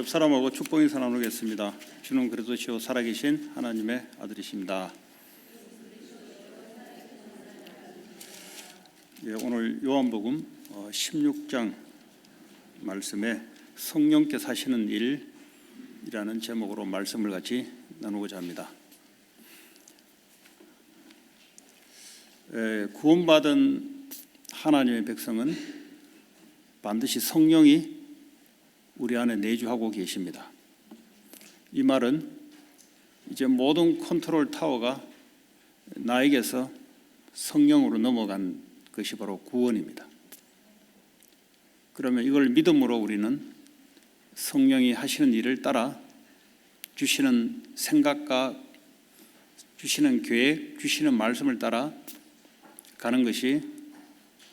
옆 사람하고 축복 인사 나누겠습니다. 주는 그리스도시요 살아계신 하나님의 아들이십니다. 오늘 요한복음 16장 말씀에 성령께서 하시는 일이라는 제목으로 말씀을 같이 나누고자 합니다. 구원받은 하나님의 백성은 반드시 성령이 우리 안에 내주하고 계십니다. 이 말은 이제 모든 컨트롤 타워가 나에게서 성령으로 넘어간 것이 바로 구원입니다. 그러면 이걸 믿음으로 우리는 성령이 하시는 일을 따라 주시는 생각과 주시는 계획, 주시는 말씀을 따라 가는 것이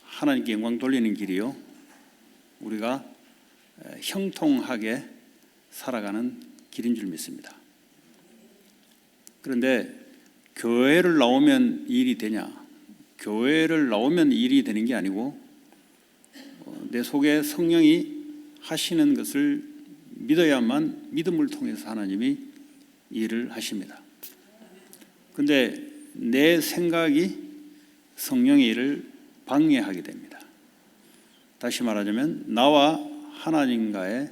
하나님께 영광 돌리는 길이요, 우리가 형통하게 살아가는 길인 줄 믿습니다. 그런데 교회를 나오면 일이 되냐? 교회를 나오면 일이 되는 게 아니고 내 속에 성령이 하시는 것을 믿어야만 믿음을 통해서 하나님이 일을 하십니다. 그런데 내 생각이 성령의 일을 방해하게 됩니다. 다시 말하자면 나와 하나님과의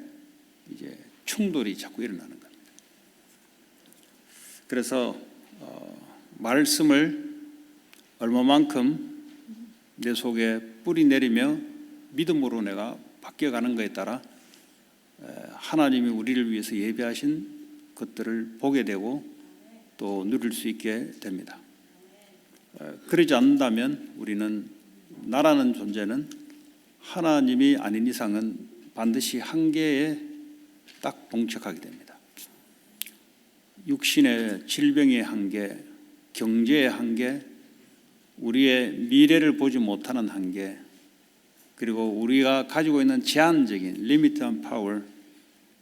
이제 충돌이 자꾸 일어나는 겁니다. 그래서 말씀을 얼마만큼 내 속에 뿌리 내리며 믿음으로 내가 바뀌어가는 것에 따라 하나님이 우리를 위해서 예비하신 것들을 보게 되고 또 누릴 수 있게 됩니다. 그러지 않는다면 우리는, 나라는 존재는 하나님이 아닌 이상은 반드시 한계에 딱 봉착하게 됩니다. 육신의 질병의 한계, 경제의 한계, 우리의 미래를 보지 못하는 한계, 그리고 우리가 가지고 있는 제한적인 리미트한 파워,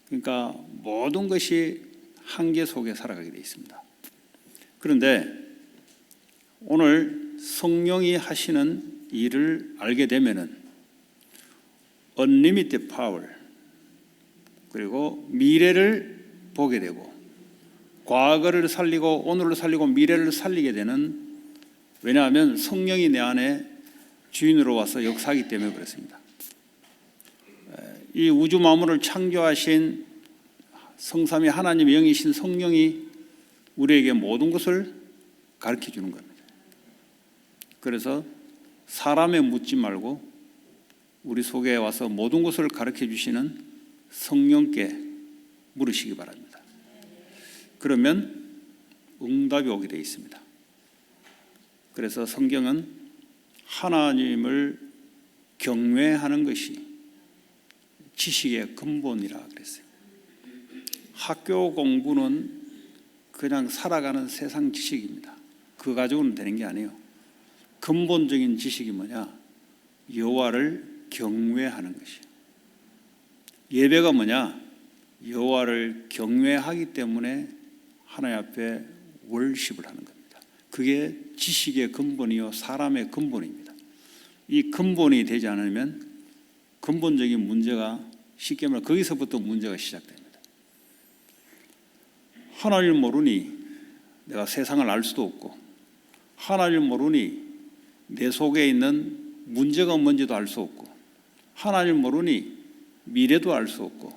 그러니까 모든 것이 한계 속에 살아가게 되어 있습니다. 그런데 오늘 성령이 하시는 일을 알게 되면은 unlimited power, 그리고 미래를 보게 되고 과거를 살리고 오늘을 살리고 미래를 살리게 되는, 왜냐하면 성령이 내 안에 주인으로 와서 역사하기 때문에 그렇습니다. 이 우주 만물을 창조하신 성삼위 하나님의 영이신 성령이 우리에게 모든 것을 가르쳐 주는 겁니다. 그래서 사람에 묻지 말고 우리 속에 와서 모든 것을 가르쳐 주시는 성령께 물으시기 바랍니다. 그러면 응답이 오게 되어 있습니다. 그래서 성경은 하나님을 경외하는 것이 지식의 근본이라 그랬어요. 학교 공부는 그냥 살아가는 세상 지식입니다. 그 가지고는 되는 게 아니에요. 근본적인 지식이 뭐냐? 여호와를 경외하는 것이에요. 예배가 뭐냐? 여호와를 경외하기 때문에 하나님 앞에 월십을 하는 겁니다. 그게 지식의 근본이요 사람의 근본입니다. 이 근본이 되지 않으면 근본적인 문제가, 쉽게 말하면 거기서부터 문제가 시작됩니다. 하나님을 모르니 내가 세상을 알 수도 없고, 하나님을 모르니 내 속에 있는 문제가 뭔지도 알 수 없고, 하나님을 모르니 미래도 알 수 없고,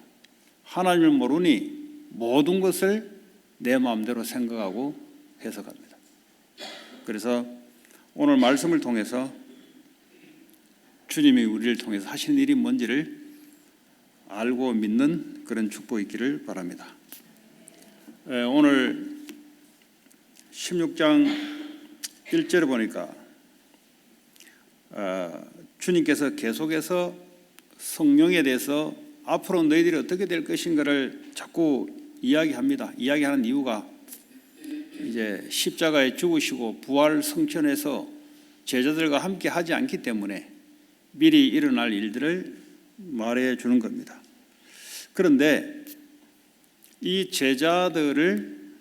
하나님을 모르니 모든 것을 내 마음대로 생각하고 해석합니다. 그래서 오늘 말씀을 통해서 주님이 우리를 통해서 하시는 일이 뭔지를 알고 믿는 그런 축복이 있기를 바랍니다. 오늘 16장 1절에 보니까 주님께서 계속해서 성령에 대해서 앞으로 너희들이 어떻게 될 것인가를 자꾸 이야기합니다. 이야기하는 이유가 이제 십자가에 죽으시고 부활 성천에서 제자들과 함께 하지 않기 때문에 미리 일어날 일들을 말해 주는 겁니다. 그런데 이 제자들을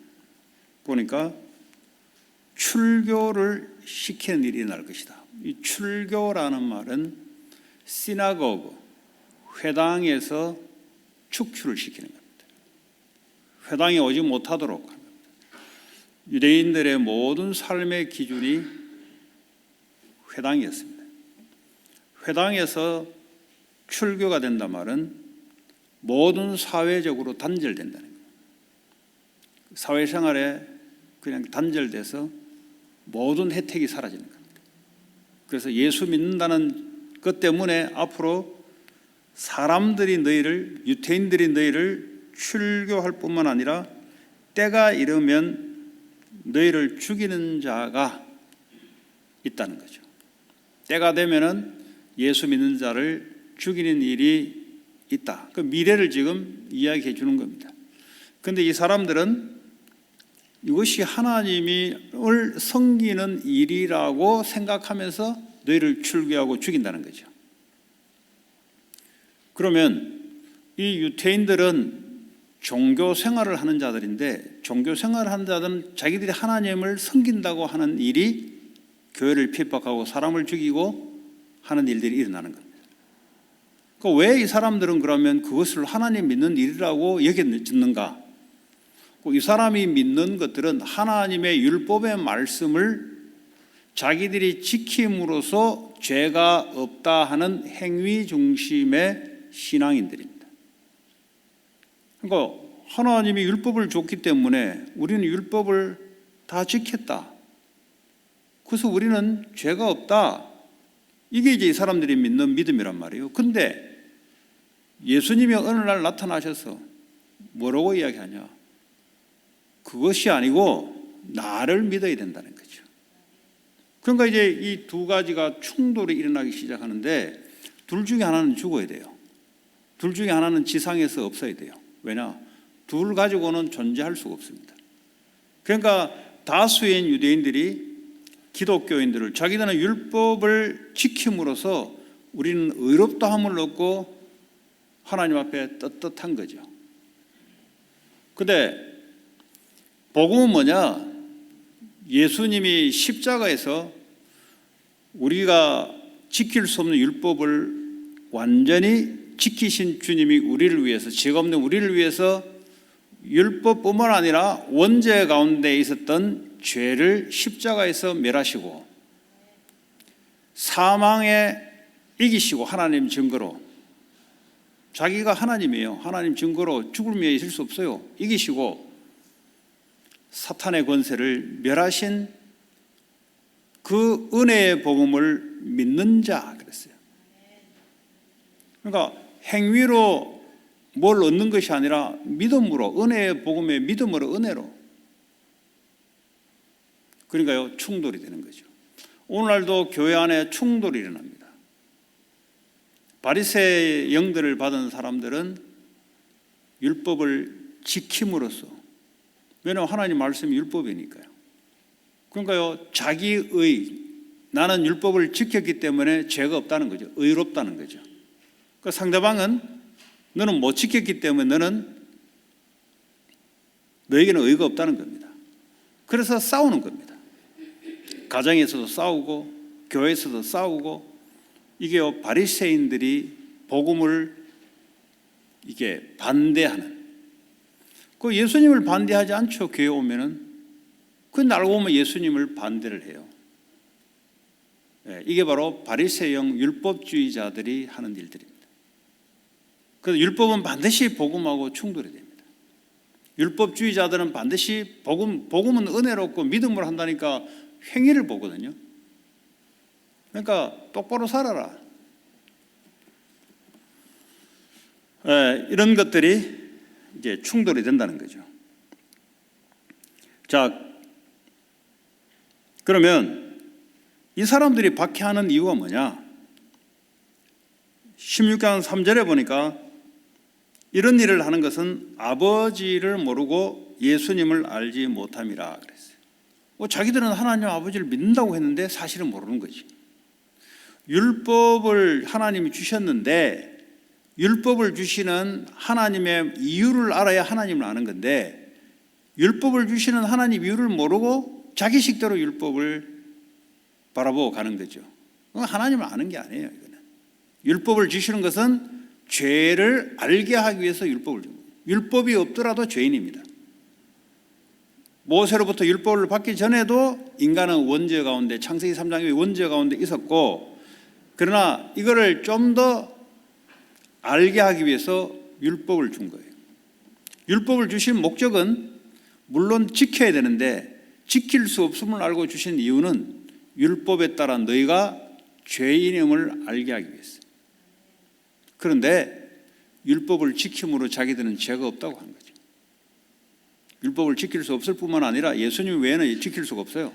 보니까 출교를 시키는 일이 날 것이다. 이 출교라는 말은 시나고그, 회당에서 축출을 시키는 겁니다. 회당에 오지 못하도록 유대인들의 모든 삶의 기준이 회당이었습니다. 회당에서 출교가 된다 말은 모든 사회적으로 단절된다는 거예요. 사회생활에 그냥 단절돼서 모든 혜택이 사라지는 겁니다. 그래서 예수 믿는다는 것 때문에 앞으로 사람들이 너희를, 유대인들이 너희를 출교할 뿐만 아니라 때가 이르면 너희를 죽이는 자가 있다는 거죠. 때가 되면은 예수 믿는 자를 죽이는 일이 있다. 그 미래를 지금 이야기해 주는 겁니다. 그런데 이 사람들은 이것이 하나님을 섬기는 일이라고 생각하면서 너희를 출교하고 죽인다는 거죠. 그러면 이 유대인들은 종교 생활을 하는 자들인데, 종교 생활을 하는 자들은 자기들이 하나님을 섬긴다고 하는 일이 교회를 핍박하고 사람을 죽이고 하는 일들이 일어나는 겁니다. 왜 이 사람들은 그러면 그것을 하나님 믿는 일이라고 여겼는가? 이 사람이 믿는 것들은 하나님의 율법의 말씀을 자기들이 지킴으로써 죄가 없다 하는 행위 중심의 신앙인들입니다. 그러니까 하나님이 율법을 줬기 때문에 우리는 율법을 다 지켰다. 그래서 우리는 죄가 없다. 이게 이제 이 사람들이 믿는 믿음이란 말이에요. 근데 예수님이 어느 날 나타나셔서 뭐라고 이야기하냐? 그것이 아니고 나를 믿어야 된다는 거죠. 그러니까 이제 이 두 가지가 충돌이 일어나기 시작하는데 둘 중에 하나는 죽어야 돼요. 둘 중에 하나는 지상에서 없어야 돼요. 왜냐? 둘 가지고는 존재할 수가 없습니다. 그러니까 다수의 유대인들이 기독교인들을 자기들은 율법을 지킴으로써 우리는 의롭다함을 얻고 하나님 앞에 떳떳한 거죠. 근데 복음은 뭐냐? 예수님이 십자가에서 우리가 지킬 수 없는 율법을 완전히 지키신 주님이 우리를 위해서, 죄가 없는 우리를 위해서 율법뿐만 아니라 원죄 가운데 있었던 죄를 십자가에서 멸하시고 사망에 이기시고, 하나님 증거로, 자기가 하나님이에요. 하나님 증거로 죽을 위에 있을 수 없어요. 이기시고 사탄의 권세를 멸하신 그 은혜의 복음을 믿는 자 그랬어요. 그러니까 행위로 뭘 얻는 것이 아니라 믿음으로, 은혜의 복음의 믿음으로, 은혜로. 그러니까요, 충돌이 되는 거죠. 오늘날도 교회 안에 충돌이 일어납니다. 바리새의 영들을 받은 사람들은 율법을 지킴으로써, 왜냐하면 하나님 말씀이 율법이니까요. 그러니까요, 자기의, 나는 율법을 지켰기 때문에 죄가 없다는 거죠. 의롭다는 거죠. 그러니까 상대방은 너는 못 지켰기 때문에 너에게는 의가 없다는 겁니다. 그래서 싸우는 겁니다. 가정에서도 싸우고 교회에서도 싸우고, 이게 바리새인들이 복음을 이게 반대하는, 그 예수님을 반대하지 않죠. 교회 오면은 그 알고 보면 예수님을 반대를 해요. 이게 바로 바리새형 율법주의자들이 하는 일들입니다. 그래서 율법은 반드시 복음하고 충돌이 됩니다. 율법주의자들은 반드시 복음은 은혜롭고 믿음으로 한다니까 행위를 보거든요. 그러니까 똑바로 살아라. 이런 것들이 이제 충돌이 된다는 거죠. 자, 그러면 이 사람들이 박해하는 이유가 뭐냐? 16장 3절에 보니까 이런 일을 하는 것은 아버지를 모르고 예수님을 알지 못함이라 그랬어요. 자기들은 하나님 아버지를 믿는다고 했는데 사실은 모르는 거지. 율법을 하나님이 주셨는데, 율법을 주시는 하나님의 이유를 알아야 하나님을 아는 건데, 율법을 주시는 하나님 이유를 모르고 자기 식대로 율법을 바라보고 가는 거죠. 하나님을 아는 게 아니에요. 이거는 율법을 주시는 것은 죄를 알게 하기 위해서 율법을 줍니다. 율법이 없더라도 죄인입니다. 모세로부터 율법을 받기 전에도 인간은 원죄 가운데, 창세기 3장의 원죄 가운데 있었고, 그러나 이거를 좀 더 알게 하기 위해서 율법을 준 거예요. 율법을 주신 목적은 물론 지켜야 되는데 지킬 수 없음을 알고 주신 이유는 율법에 따라 너희가 죄인임을 알게 하기 위해서. 그런데 율법을 지킴으로 자기들은 죄가 없다고 하는 거죠. 율법을 지킬 수 없을 뿐만 아니라 예수님 외에는 지킬 수가 없어요.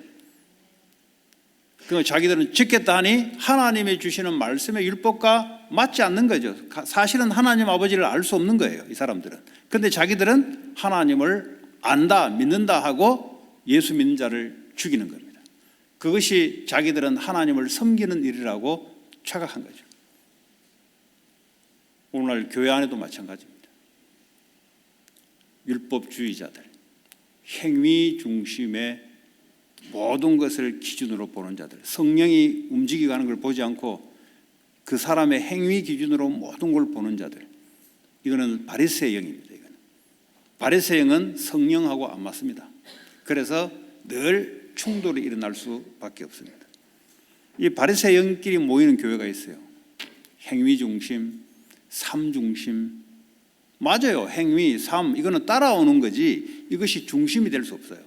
그러니까 자기들은 지켰다 하니 하나님이 주시는 말씀의 율법과 맞지 않는 거죠. 사실은 하나님 아버지를 알 수 없는 거예요, 이 사람들은. 그런데 자기들은 하나님을 안다, 믿는다 하고 예수 믿는 자를 죽이는 겁니다. 그것이 자기들은 하나님을 섬기는 일이라고 착각한 거죠. 오늘날 교회 안에도 마찬가지입니다. 율법주의자들, 행위 중심의 모든 것을 기준으로 보는 자들, 성령이 움직이고 가는 걸 보지 않고 그 사람의 행위 기준으로 모든 걸 보는 자들, 이거는 바리새의 영입니다. 이거는 바리새의 영은 성령하고 안 맞습니다. 그래서 늘 충돌이 일어날 수밖에 없습니다. 이 바리새의 영끼리 모이는 교회가 있어요. 행위 중심, 삶 중심. 맞아요. 행위, 삶, 이거는 따라오는 거지 이것이 중심이 될 수 없어요.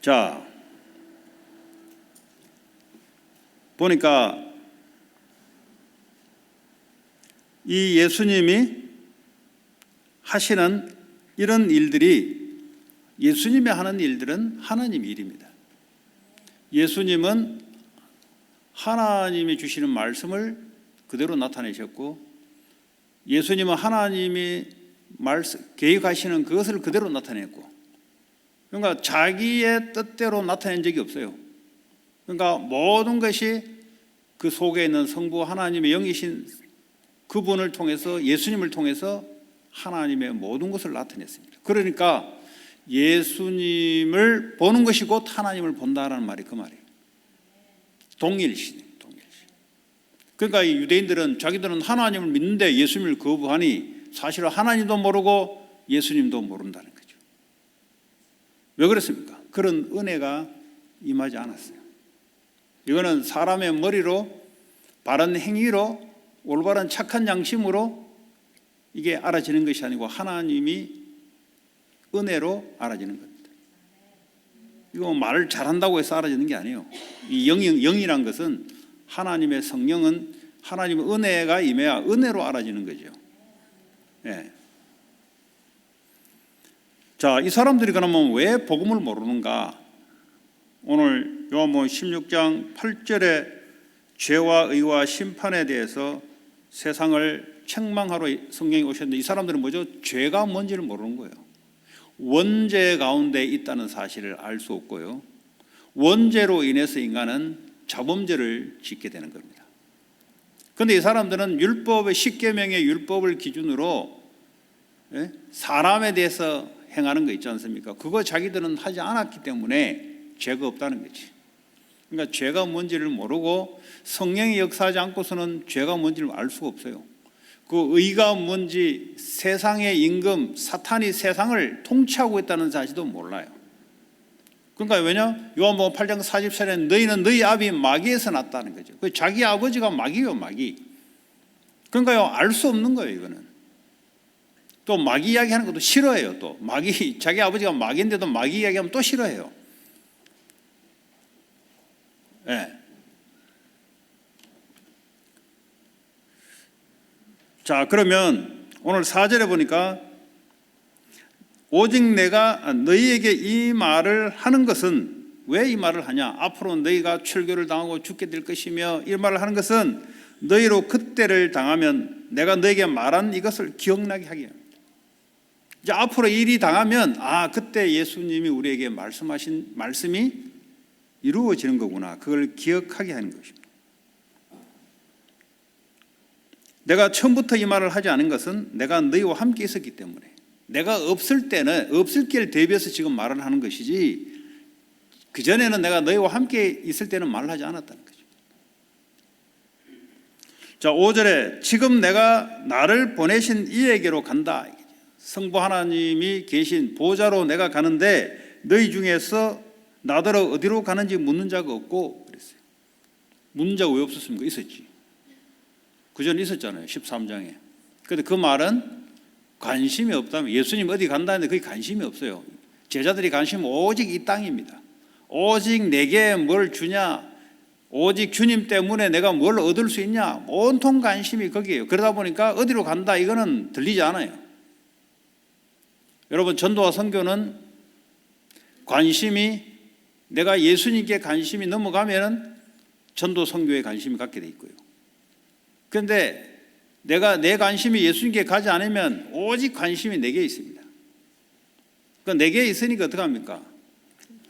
자, 보니까 이 예수님이 하시는 이런 일들이, 예수님이 하는 일들은 하나님 일입니다. 예수님은 하나님이 주시는 말씀을 그대로 나타내셨고, 예수님은 하나님이 계획하시는 그것을 그대로 나타냈고, 그러니까 자기의 뜻대로 나타낸 적이 없어요. 그러니까 모든 것이 그 속에 있는 성부 하나님의 영이신 그분을 통해서, 예수님을 통해서 하나님의 모든 것을 나타냈습니다. 그러니까 예수님을 보는 것이 곧 하나님을 본다라는 말이 그 말이에요. 동일시네, 동일시. 그러니까 이 유대인들은 자기들은 하나님을 믿는데 예수님을 거부하니 사실은 하나님도 모르고 예수님도 모른다는 거죠. 왜 그렇습니까? 그런 은혜가 임하지 않았어요. 이거는 사람의 머리로, 바른 행위로, 올바른 착한 양심으로 이게 알아지는 것이 아니고 하나님이 은혜로 알아지는 겁니다. 이거 말을 잘한다고 해서 알아지는 게 아니에요. 이 영이란 것은, 하나님의 성령은 하나님의 은혜가 임해야 은혜로 알아지는 거죠. 네. 자, 이 사람들이 그러면 왜 복음을 모르는가? 오늘 요한복음 16장 8절에 죄와 의와 심판에 대해서 세상을 책망하러 성령이 오셨는데, 이 사람들은 뭐죠? 죄가 뭔지를 모르는 거예요. 원죄 가운데 있다는 사실을 알 수 없고요, 원죄로 인해서 인간은 자범죄를 짓게 되는 겁니다. 그런데 이 사람들은 율법의 10계명의 율법을 기준으로 사람에 대해서 행하는 거 있지 않습니까? 그거 자기들은 하지 않았기 때문에 죄가 없다는 거지. 그러니까 죄가 뭔지를 모르고 성령이 역사하지 않고서는 죄가 뭔지를 알 수가 없어요. 그 의가 뭔지, 세상의 임금 사탄이 세상을 통치하고 있다는 사실도 몰라요. 그러니까 왜냐? 요한복음 8장 44절에 너희는 너희 아비 마귀에서 났다는 거죠. 자기 아버지가 마귀요, 마귀. 그러니까요, 알 수 없는 거예요, 이거는. 또 마귀 이야기하는 것도 싫어해요. 또 마귀, 자기 아버지가 마귀인데도 마귀 이야기하면 또 싫어해요. 네. 자, 그러면 오늘 4절에 보니까 오직 내가 너희에게 이 말을 하는 것은, 왜 이 말을 하냐? 앞으로 너희가 출교를 당하고 죽게 될 것이며, 이 말을 하는 것은 너희로 그때를 당하면 내가 너희에게 말한 이것을 기억나게 하게 합니다. 이제 앞으로 일이 당하면, 아, 그때 예수님이 우리에게 말씀하신 말씀이 이루어지는 거구나, 그걸 기억하게 하는 것입니다. 내가 처음부터 이 말을 하지 않은 것은 내가 너희와 함께 있었기 때문에, 내가 없을 때는, 없을 때를 대비해서 지금 말을 하는 것이지, 그전에는 내가 너희와 함께 있을 때는 말을 하지 않았다는 거죠. 자, 5절에 지금 내가 나를 보내신 이에게로 간다. 성부 하나님이 계신 보좌로 내가 가는데 너희 중에서 나더러 어디로 가는지 묻는 자가 없고 그랬어요. 묻는 자가 왜 없었습니까? 있었지. 그전에 있었잖아요. 13장에. 그런데 그 말은 관심이 없다면, 예수님 어디 간다는데 그게 관심이 없어요. 제자들이 관심은 오직 이 땅입니다. 오직 내게 뭘 주냐, 오직 주님 때문에 내가 뭘 얻을 수 있냐, 온통 관심이 거기에요. 그러다 보니까 어디로 간다 이거는 들리지 않아요. 여러분, 전도와 선교는 관심이, 내가 예수님께 관심이 넘어가면 전도 선교에 관심이 갖게 돼 있고요. 그런데 내가 내 관심이 예수님께 가지 않으면 오직 관심이 내게 있습니다. 그러니까 내게 있으니까 어떻게 합니까?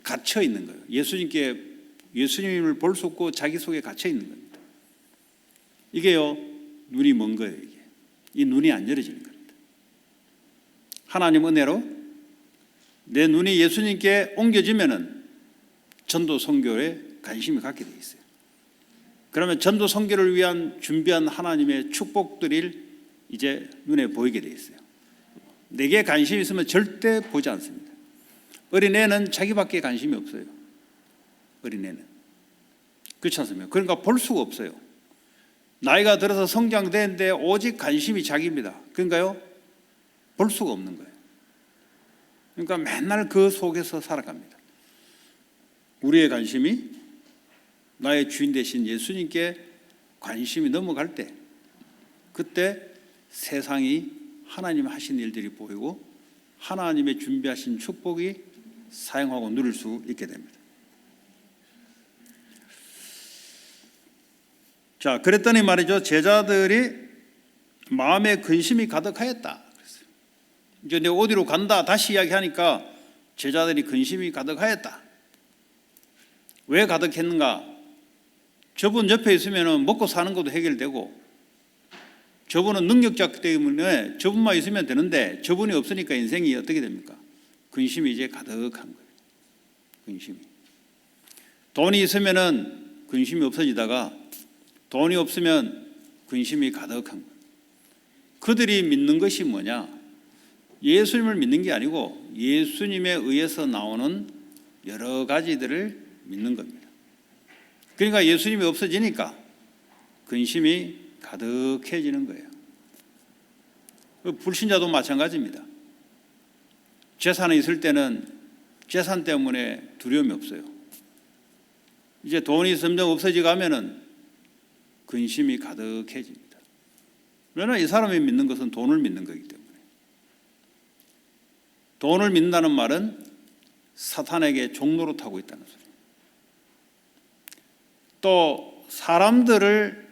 갇혀 있는 거예요. 예수님을 볼 수 없고 자기 속에 갇혀 있는 겁니다. 이게요, 눈이 먼 거예요. 이게. 이 눈이 안 열어지는 겁니다. 하나님 은혜로 내 눈이 예수님께 옮겨지면은 전도 선교에 관심이 갖게 돼 있어요. 그러면 전도 선교를 위한 준비한 하나님의 축복들이 이제 눈에 보이게 돼 있어요. 내게 관심이 있으면 절대 보지 않습니다. 어린애는 자기밖에 관심이 없어요. 어린애는. 그렇지 않습니까? 그러니까 볼 수가 없어요. 나이가 들어서 성장되는데 오직 관심이 자기입니다. 그러니까요, 볼 수가 없는 거예요. 그러니까 맨날 그 속에서 살아갑니다. 우리의 관심이 나의 주인 되신 예수님께 관심이 넘어갈 때, 그때 세상이 하나님 하신 일들이 보이고 하나님의 준비하신 축복이 사용하고 누릴 수 있게 됩니다. 자, 그랬더니 말이죠, 제자들이 마음에 근심이 가득하였다. 이제 내가 어디로 간다 다시 이야기하니까 제자들이 근심이 가득하였다. 왜 가득했는가? 저분 옆에 있으면 먹고 사는 것도 해결되고, 저분은 능력자 때문에 저분만 있으면 되는데 저분이 없으니까 인생이 어떻게 됩니까? 근심이 이제 가득한 거예요. 근심이. 돈이 있으면 근심이 없어지다가 돈이 없으면 근심이 가득한 거예요. 그들이 믿는 것이 뭐냐? 예수님을 믿는 게 아니고 예수님에 의해서 나오는 여러 가지들을 믿는 겁니다. 그러니까 예수님이 없어지니까 근심이 가득해지는 거예요. 불신자도 마찬가지입니다. 재산이 있을 때는 재산 때문에 두려움이 없어요. 이제 돈이 점점 없어지가면은 근심이 가득해집니다. 왜냐하면 이 사람이 믿는 것은 돈을 믿는 거기 때문에. 돈을 믿는다는 말은 사탄에게 종노릇하고 있다는 소리입니다. 또 사람들을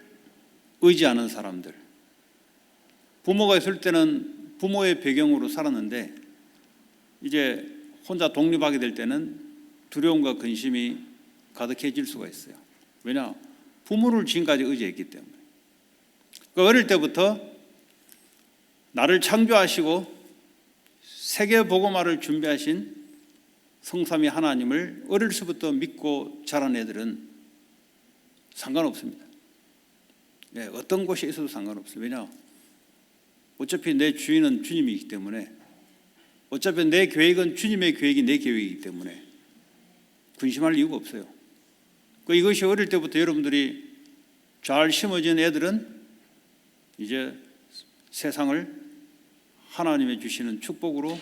의지하는 사람들, 부모가 있을 때는 부모의 배경으로 살았는데 이제 혼자 독립하게 될 때는 두려움과 근심이 가득해질 수가 있어요. 왜냐? 부모를 지금까지 의지했기 때문에. 그러니까 어릴 때부터 나를 창조하시고 세계 복음화를 준비하신 성삼위 하나님을 어릴 수부터 믿고 자란 애들은 상관없습니다. 네, 어떤 곳에 있어도 상관없어요. 왜냐? 어차피 내 주인은 주님이기 때문에, 어차피 내 계획은 주님의 계획이 내 계획이기 때문에 근심할 이유가 없어요. 이것이 어릴 때부터 여러분들이 잘 심어진 애들은 이제 세상을 하나님의 주시는 축복으로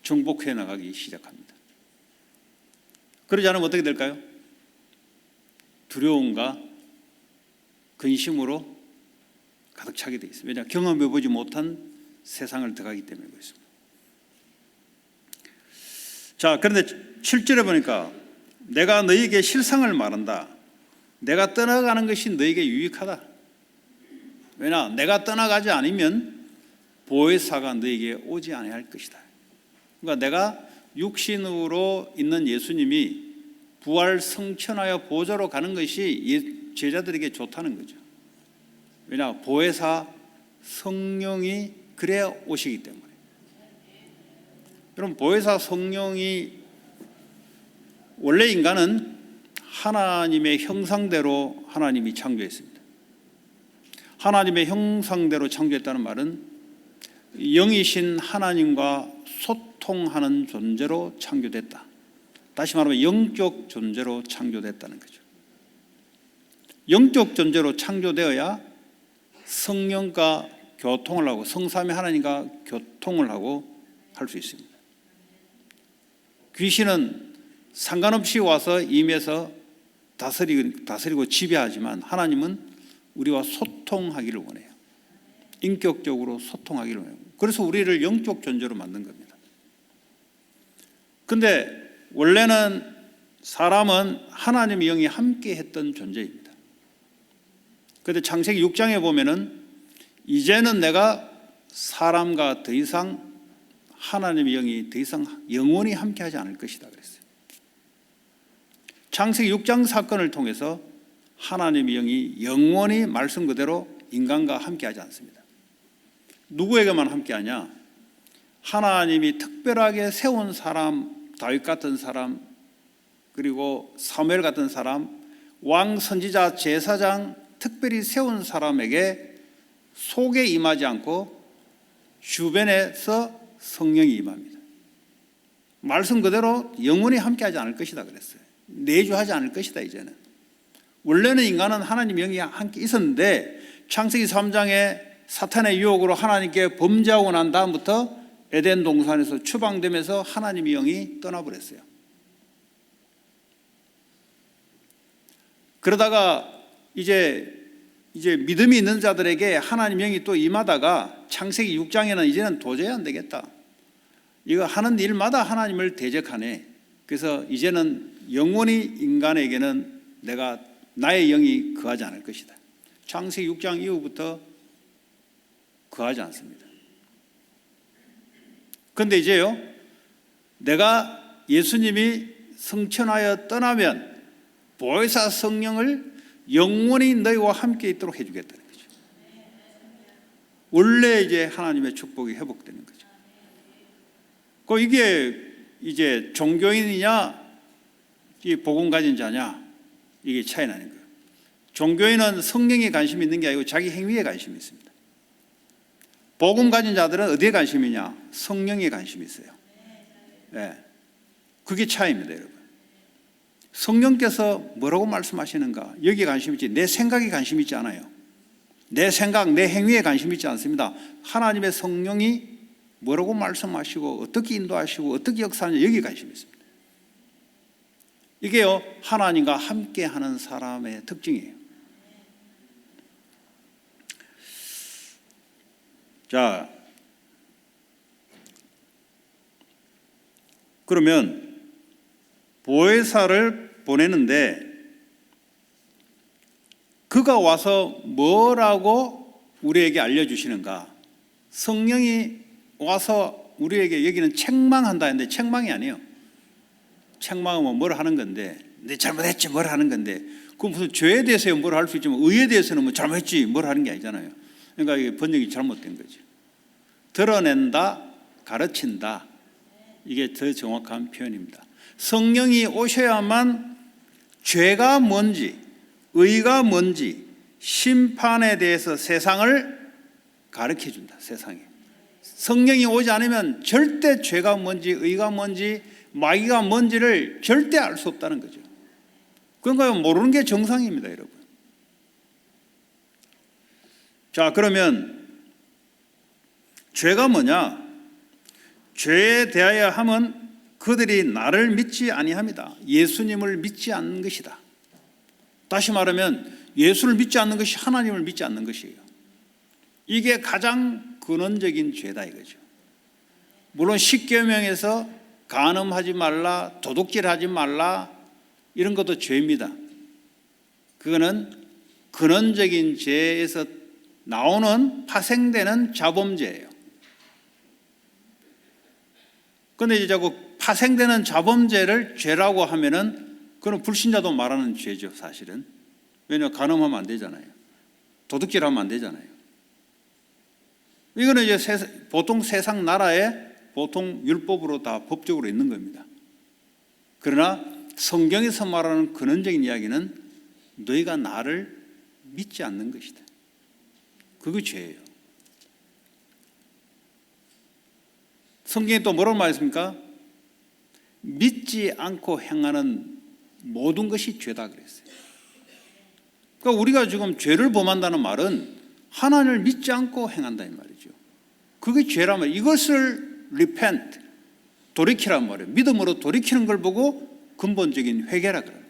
정복해 나가기 시작합니다. 그러지 않으면 어떻게 될까요? 두려움과 근심으로 가득 차게 되어 있습니다. 왜냐? 경험해보지 못한 세상을 들어가기 때문에 그렇습니다. 자, 그런데 7절에 보니까 내가 너희에게 실상을 말한다. 내가 떠나가는 것이 너희에게 유익하다. 왜냐? 내가 떠나가지 않으면 보혜사가 너희에게 오지 아니할 것이다. 그러니까 내가 육신으로 있는 예수님이 부활 성천하여 보좌로 가는 것이 제자들에게 좋다는 거죠. 왜냐? 보혜사 성령이 그래야 오시기 때문에. 여러분, 보혜사 성령이, 원래 인간은 하나님의 형상대로 하나님이 창조했습니다. 하나님의 형상대로 창조했다는 말은 영이신 하나님과 소통하는 존재로 창조됐다. 다시 말하면 영적 존재로 창조됐다는 거죠. 영적 존재로 창조되어야 성령과 교통을 하고 성삼위 하나님과 교통을 하고 할 수 있습니다. 귀신은 상관없이 와서 임해서 다스리고 지배하지만 하나님은 우리와 소통하기를 원해요. 인격적으로 소통하기를 원해요. 그래서 우리를 영적 존재로 만든 겁니다. 근데 원래는 사람은 하나님의 영이 함께 했던 존재입니다. 그런데 창세기 6장에 보면은 이제는 내가 사람과 더 이상 하나님의 영이 더 이상 영원히 함께하지 않을 것이다 그랬어요. 창세기 6장 사건을 통해서 하나님의 영이 영원히 말씀 그대로 인간과 함께하지 않습니다. 누구에게만 함께하냐? 하나님이 특별하게 세운 사람, 다윗 같은 사람, 그리고 사무엘 같은 사람, 왕, 선지자, 제사장 특별히 세운 사람에게 속에 임하지 않고 주변에서 성령이 임합니다. 말씀 그대로 영원히 함께하지 않을 것이다 그랬어요. 내주하지 않을 것이다. 이제는 원래는 인간은 하나님 영이 함께 있었는데 창세기 3장에 사탄의 유혹으로 하나님께 범죄하고 난 다음부터 에덴 동산에서 추방되면서 하나님의 영이 떠나버렸어요. 그러다가 이제 믿음이 있는 자들에게 하나님 영이 또 임하다가 창세기 6장에는 이제는 도저히 안 되겠다. 이거 하는 일마다 하나님을 대적하네. 그래서 이제는 영원히 인간에게는 나의 영이 거하지 않을 것이다. 창세기 6장 이후부터 거하지 않습니다. 그런데 이제요, 내가 예수님이 성천하여 떠나면 보혜사 성령을 영원히 너희와 함께 있도록 해주겠다는 거죠. 원래 이제 하나님의 축복이 회복되는 거죠. 이게 이제 종교인이냐, 이 복음 가진 자냐, 이게 차이 나는 거예요. 종교인은 성령에 관심이 있는 게 아니고 자기 행위에 관심이 있습니다. 복음 가진 자들은 어디에 관심이 있냐? 성령에 관심이 있어요. 네. 그게 차이입니다, 여러분. 성령께서 뭐라고 말씀하시는가? 여기에 관심 있지, 내 생각에 관심 있지 않아요. 내 생각, 내 행위에 관심 있지 않습니다. 하나님의 성령이 뭐라고 말씀하시고 어떻게 인도하시고 어떻게 역사하느냐, 여기에 관심이 있습니다. 이게요, 하나님과 함께하는 사람의 특징이에요. 자, 그러면 보혜사를 보내는데 그가 와서 뭐라고 우리에게 알려주시는가? 성령이 와서 우리에게, 여기는 책망한다 했는데 책망이 아니에요. 책망하면 뭘 하는 건데, 내 잘못했지 뭘 하는 건데, 그 무슨 죄에 대해서 뭘 할 수 있지만 의에 대해서는 뭐 잘못했지 뭘 하는 게 아니잖아요. 그러니까 이게 번역이 잘못된 거죠. 드러낸다, 가르친다, 이게 더 정확한 표현입니다. 성령이 오셔야만 죄가 뭔지, 의가 뭔지, 심판에 대해서 세상을 가르쳐 준다. 세상에 성령이 오지 않으면 절대 죄가 뭔지, 의가 뭔지, 마귀가 뭔지를 절대 알 수 없다는 거죠. 그러니까 모르는 게 정상입니다, 여러분. 자, 그러면 죄가 뭐냐? 죄에 대하여 하면 그들이 나를 믿지 아니합니다. 예수님을 믿지 않는 것이다. 다시 말하면 예수를 믿지 않는 것이 하나님을 믿지 않는 것이에요. 이게 가장 근원적인 죄다 이거죠. 물론 십계명에서 간음하지 말라, 도둑질하지 말라, 이런 것도 죄입니다. 그거는 근원적인 죄에서 나오는 파생되는 자범죄예요. 그런데 이제 자꾸 파생되는 자범죄를 죄라고 하면은 그건 불신자도 말하는 죄죠, 사실은. 왜냐하면 간음하면 안 되잖아요. 도둑질하면 안 되잖아요. 이거는 이제 보통 세상 나라에 보통 율법으로 다 법적으로 있는 겁니다. 그러나 성경에서 말하는 근원적인 이야기는 너희가 나를 믿지 않는 것이다. 그게 죄예요. 성경에 또 뭐라고 말했습니까? 믿지 않고 행하는 모든 것이 죄다 그랬어요. 그러니까 우리가 지금 죄를 범한다는 말은 하나님을 믿지 않고 행한다 이 말이죠. 그게 죄란 말이에요. 이것을 repent, 돌이키란 말이에요. 믿음으로 돌이키는 걸 보고 근본적인 회개라 그럽니다.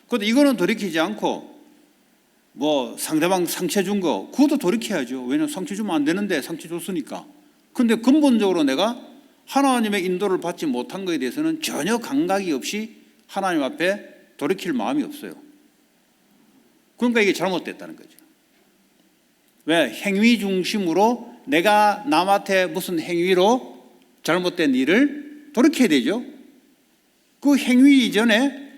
그런데 이거는 돌이키지 않고 뭐 상대방 상처 준 거 그것도 돌이켜야죠. 왜냐하면 상처 주면 안 되는데 상처 줬으니까. 그런데 근본적으로 내가 하나님의 인도를 받지 못한 것에 대해서는 전혀 감각이 없이 하나님 앞에 돌이킬 마음이 없어요. 그러니까 이게 잘못됐다는 거죠. 왜? 행위 중심으로 내가 남한테 무슨 행위로 잘못된 일을 돌이켜야 되죠. 그 행위 이전에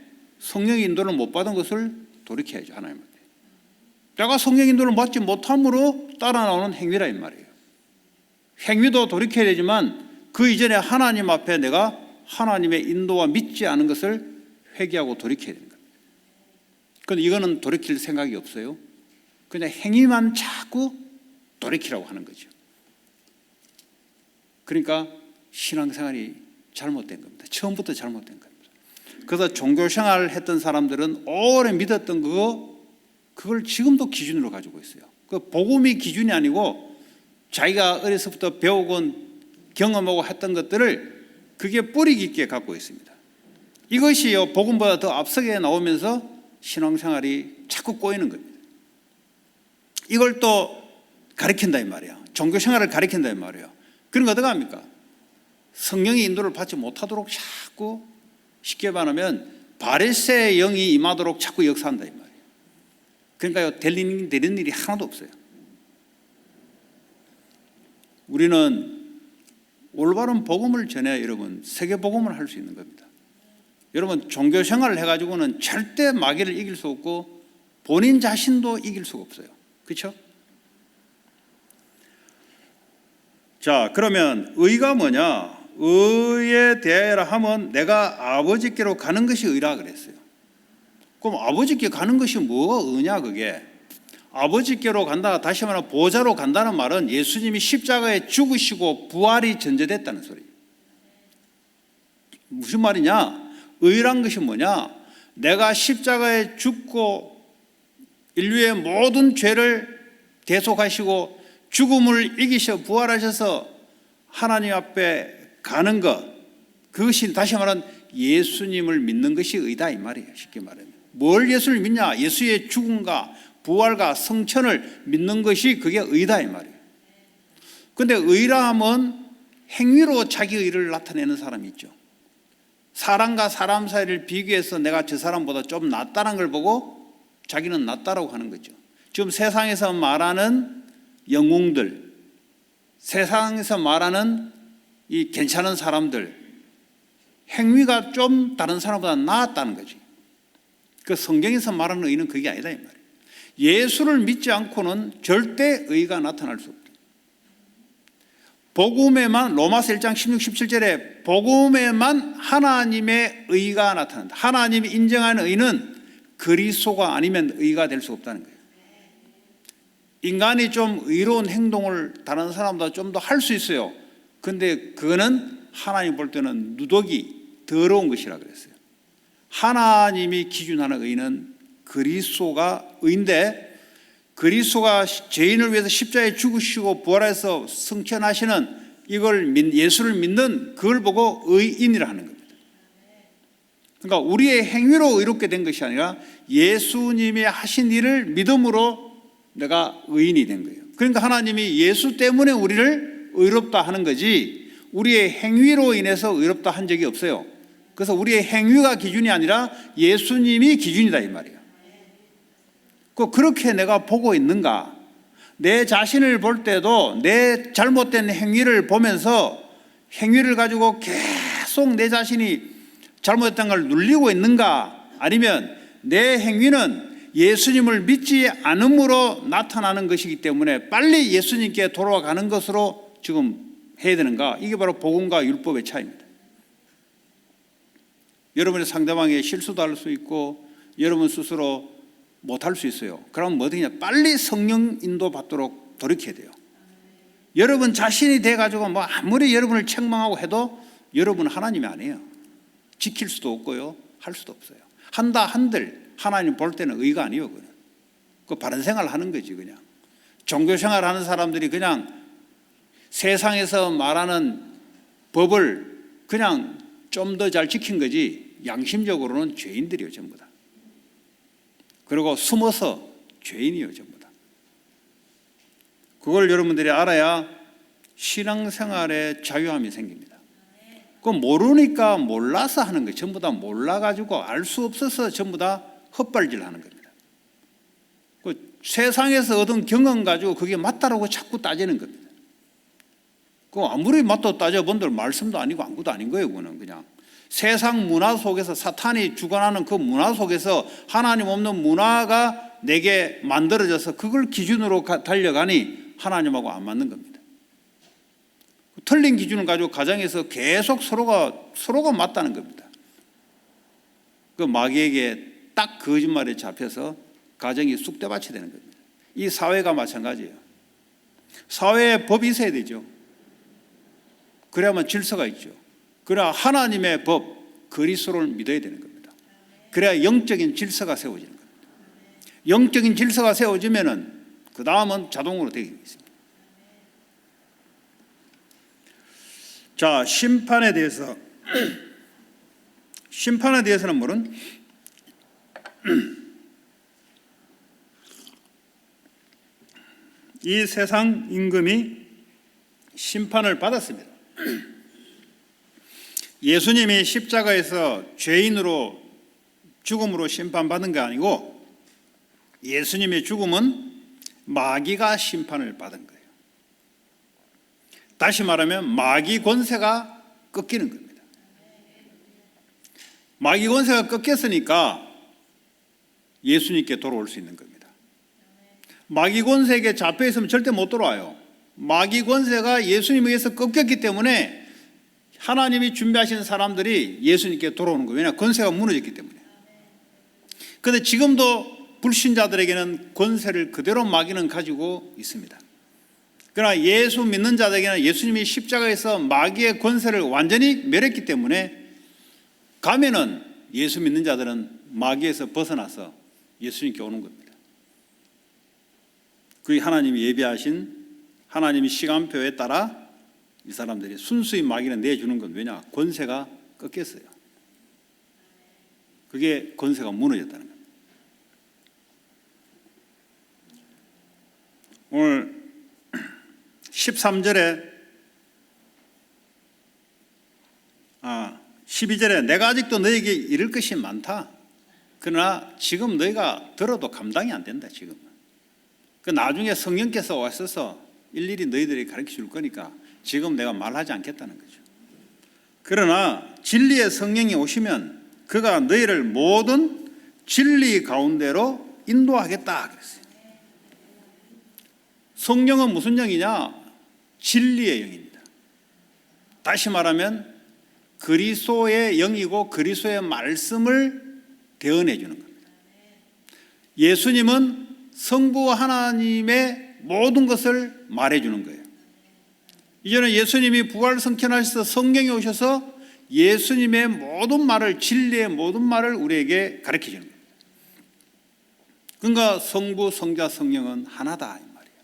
성령의 인도를 못 받은 것을 돌이켜야죠. 하나님한테. 내가 성령의 인도를 받지 못함으로 따라 나오는 행위라 이 말이에요. 행위도 돌이켜야 되지만 그 이전에 하나님 앞에 내가 하나님의 인도와 믿지 않은 것을 회개하고 돌이켜야 되는 겁니다. 그런데 이거는 돌이킬 생각이 없어요. 그냥 행위만 자꾸 돌이키라고 하는 거죠. 그러니까 신앙생활이 잘못된 겁니다. 처음부터 잘못된 겁니다. 그래서 종교생활을 했던 사람들은 오래 믿었던 그걸 지금도 기준으로 가지고 있어요. 그 복음이 기준이 아니고 자기가 어려서부터 배우고 경험하고 했던 것들을 그게 뿌리 깊게 갖고 있습니다. 이것이요 복음보다 더 앞서게 나오면서 신앙생활이 자꾸 꼬이는 겁니다. 이걸 또 가르친다 이 말이야. 종교생활을 가르친다 이 말이야. 그러니까 어떻게 합니까? 성령의 인도를 받지 못하도록 자꾸 쉽게 말하면 바리새의 영이 임하도록 자꾸 역사한다 이 말이에요. 그러니까요 되는 일이 하나도 없어요. 우리는 올바른 복음을 전해야 여러분 세계 복음을 할 수 있는 겁니다. 여러분 종교 생활을 해가지고는 절대 마귀를 이길 수 없고 본인 자신도 이길 수가 없어요. 그렇죠? 자, 그러면 의가 뭐냐? 의에 대하여 하면 내가 아버지께로 가는 것이 의라 그랬어요. 그럼 아버지께 가는 것이 뭐가 의냐 그게? 아버지께로 간다, 다시 말하면 보좌로 간다는 말은 예수님이 십자가에 죽으시고 부활이 전제됐다는 소리예요. 무슨 말이냐? 의란 것이 뭐냐? 내가 십자가에 죽고 인류의 모든 죄를 대속하시고 죽음을 이기셔 부활하셔서 하나님 앞에 가는 것, 그것이 다시 말하면 예수님을 믿는 것이 의다 이 말이에요. 쉽게 말하면 뭘 예수를 믿냐? 예수의 죽음과 부활과 성천을 믿는 것이 그게 의다 이 말이에요. 그런데 의라 하면 행위로 자기 의를 나타내는 사람이 있죠. 사람과 사람 사이를 비교해서 내가 저 사람보다 좀 낫다는 걸 보고 자기는 낫다라고 하는 거죠. 지금 세상에서 말하는 영웅들, 세상에서 말하는 이 괜찮은 사람들, 행위가 좀 다른 사람보다 나았다는 거지. 그 성경에서 말하는 의는 그게 아니다 이 말이에요. 예수를 믿지 않고는 절대 의가 나타날 수 없다. 복음에만 로마서 1장 16, 17절에 복음에만 하나님의 의가 나타난다. 하나님이 인정하는 의는 그리스도가 아니면 의가 될 수 없다는 거예요. 인간이 좀 의로운 행동을 다른 사람보다 좀 더 할 수 있어요. 그런데 그거는 하나님 볼 때는 누더기 더러운 것이라 그랬어요. 하나님이 기준하는 의는 그리스도가 의인데 그리스도가 죄인을 위해서 십자가에 죽으시고 부활해서 승천하시는 이걸 예수를 믿는 그걸 보고 의인이라 하는 겁니다. 그러니까 우리의 행위로 의롭게 된 것이 아니라 예수님이 하신 일을 믿음으로 내가 의인이 된 거예요. 그러니까 하나님이 예수 때문에 우리를 의롭다 하는 거지 우리의 행위로 인해서 의롭다 한 적이 없어요. 그래서 우리의 행위가 기준이 아니라 예수님이 기준이다 이 말이에요. 그렇게 내가 보고 있는가? 내 자신을 볼 때도 내 잘못된 행위를 보면서 행위를 가지고 계속 내 자신이 잘못했던 걸 눌리고 있는가? 아니면 내 행위는 예수님을 믿지 않음으로 나타나는 것이기 때문에 빨리 예수님께 돌아가는 것으로 지금 해야 되는가? 이게 바로 복음과 율법의 차이입니다. 여러분의 상대방의 실수도 할 수 있고 여러분 스스로 못할 수 있어요. 그럼 뭐 되냐? 빨리 성령 인도 받도록 돌이켜야 돼요. 여러분 자신이 돼가지고 뭐 아무리 여러분을 책망하고 해도 여러분은 하나님이 아니에요. 지킬 수도 없고요, 할 수도 없어요. 한다 한들 하나님 볼 때는 의가 아니에요. 그는 그 바른 생활 하는 거지. 그냥 종교 생활 하는 사람들이 그냥 세상에서 말하는 법을 그냥 좀 더 잘 지킨 거지, 양심적으로는 죄인들이에요, 전부 다. 그리고 숨어서 죄인이에요, 전부 다. 그걸 여러분들이 알아야 신앙생활에 자유함이 생깁니다. 그거 모르니까 몰라서 하는 거예요. 전부 다 몰라가지고 알 수 없어서 전부 다 헛발질 하는 겁니다. 그 세상에서 얻은 경험 가지고 그게 맞다라고 자꾸 따지는 겁니다. 그 아무리 맞다고 따져본들 말씀도 아니고 아무것도 아닌 거예요. 그거는 그냥 세상 문화 속에서, 사탄이 주관하는 그 문화 속에서 하나님 없는 문화가 내게 만들어져서 그걸 기준으로 달려가니 하나님하고 안 맞는 겁니다. 틀린 기준을 가지고 가정에서 계속 서로가 맞다는 겁니다. 그 마귀에게 딱 거짓말에 잡혀서 가정이 쑥대밭이 되는 겁니다. 이 사회가 마찬가지예요. 사회에 법이 있어야 되죠. 그래야만 질서가 있죠. 그래야 하나님의 법, 그리스도를 믿어야 되는 겁니다. 그래야 영적인 질서가 세워지는 겁니다. 영적인 질서가 세워지면은 그 다음은 자동으로 되게 있습니다. 자, 심판에 대해서는 뭐는 이 세상 임금이 심판을 받았습니다. 예수님이 십자가에서 죄인으로 죽음으로 심판받은 게 아니고 예수님의 죽음은 마귀가 심판을 받은 거예요. 다시 말하면 마귀 권세가 꺾이는 겁니다. 마귀 권세가 꺾였으니까 예수님께 돌아올 수 있는 겁니다. 마귀 권세에게 잡혀 있으면 절대 못 돌아와요. 마귀 권세가 예수님에 의해서 꺾였기 때문에 하나님이 준비하신 사람들이 예수님께 돌아오는 거예요. 왜냐하면 권세가 무너졌기 때문에. 그런데 지금도 불신자들에게는 권세를 그대로 마귀는 가지고 있습니다. 그러나 예수 믿는 자들에게는 예수님이 십자가에서 마귀의 권세를 완전히 멸했기 때문에 가면은 예수 믿는 자들은 마귀에서 벗어나서 예수님께 오는 겁니다. 그게 하나님이 예비하신 하나님의 시간표에 따라 이 사람들이 순수히 마귀는 내주는 건 왜냐? 권세가 꺾였어요. 그게 권세가 무너졌다는 겁니다. 오늘 12절에 내가 아직도 너에게 이를 것이 많다. 그러나 지금 너희가 들어도 감당이 안 된다. 지금. 그 나중에 성령께서 와셔서 일일이 너희들이 가르쳐 줄 거니까 지금 내가 말하지 않겠다는 거죠. 그러나 진리의 성령이 오시면 그가 너희를 모든 진리 가운데로 인도하겠다 그랬어요. 성령은 무슨 영이냐? 진리의 영입니다. 다시 말하면 그리스도의 영이고 그리스도의 말씀을 대언해 주는 겁니다. 예수님은 성부 하나님의 모든 것을 말해 주는 거예요. 이제는 예수님이 부활승천하셔서 성령이 오셔서 예수님의 모든 말을, 진리의 모든 말을 우리에게 가르쳐 주는 거예요. 그러니까 성부, 성자, 성령은 하나다 이 말이에요.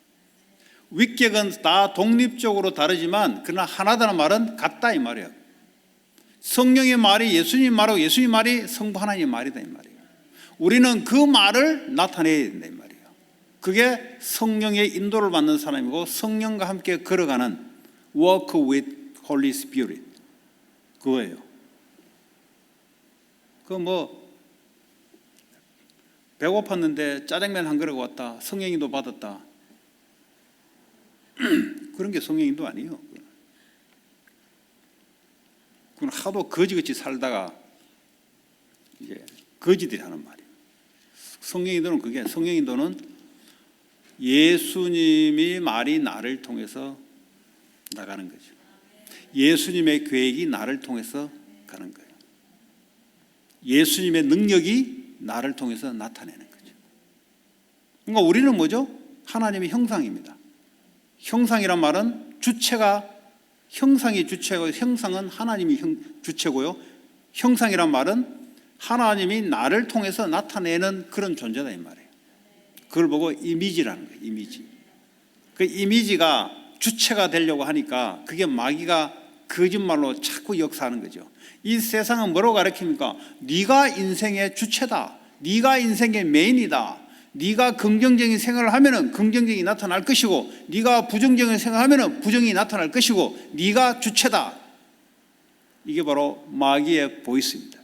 위격은 다 독립적으로 다르지만 그러나 하나다는 말은 같다 이 말이에요. 성령의 말이 예수님 말하고 예수님 말이 성부 하나님의 말이다 이 말이에요. 우리는 그 말을 나타내야 된다 이 말이에요. 그게 성령의 인도를 받는 사람이고 성령과 함께 걸어가는 Walk with Holy Spirit 그거예요. 배고팠는데 짜장면 한 그릇 왔다. 성령인도 받았다. 그런 게 성령인도 아니에요. 그건 하도 거지같이 살다가 이제 거지들이 하는 말이에요. 성령인도는 예수님이 말이 나를 통해서 나가는 거죠. 예수님의 계획이 나를 통해서 가는 거예요. 예수님의 능력이 나를 통해서 나타내는 거죠. 그러니까 우리는 뭐죠? 하나님의 형상입니다. 형상이란 말은 주체가, 형상이 주체고 형상은 하나님이 주체고요. 형상이란 말은 하나님이 나를 통해서 나타내는 그런 존재다 이 말이에요. 그걸 보고 이미지라는 거예요. 이미지. 그 이미지가 주체가 되려고 하니까 그게 마귀가 거짓말로 자꾸 역사하는 거죠. 이 세상은 뭐라고 가르칩니까? 네가 인생의 주체다. 네가 인생의 메인이다. 네가 긍정적인 생각을 하면은 긍정적이 나타날 것이고, 네가 부정적인 생각을 하면은 부정이 나타날 것이고, 네가 주체다. 이게 바로 마귀의 보이스입니다.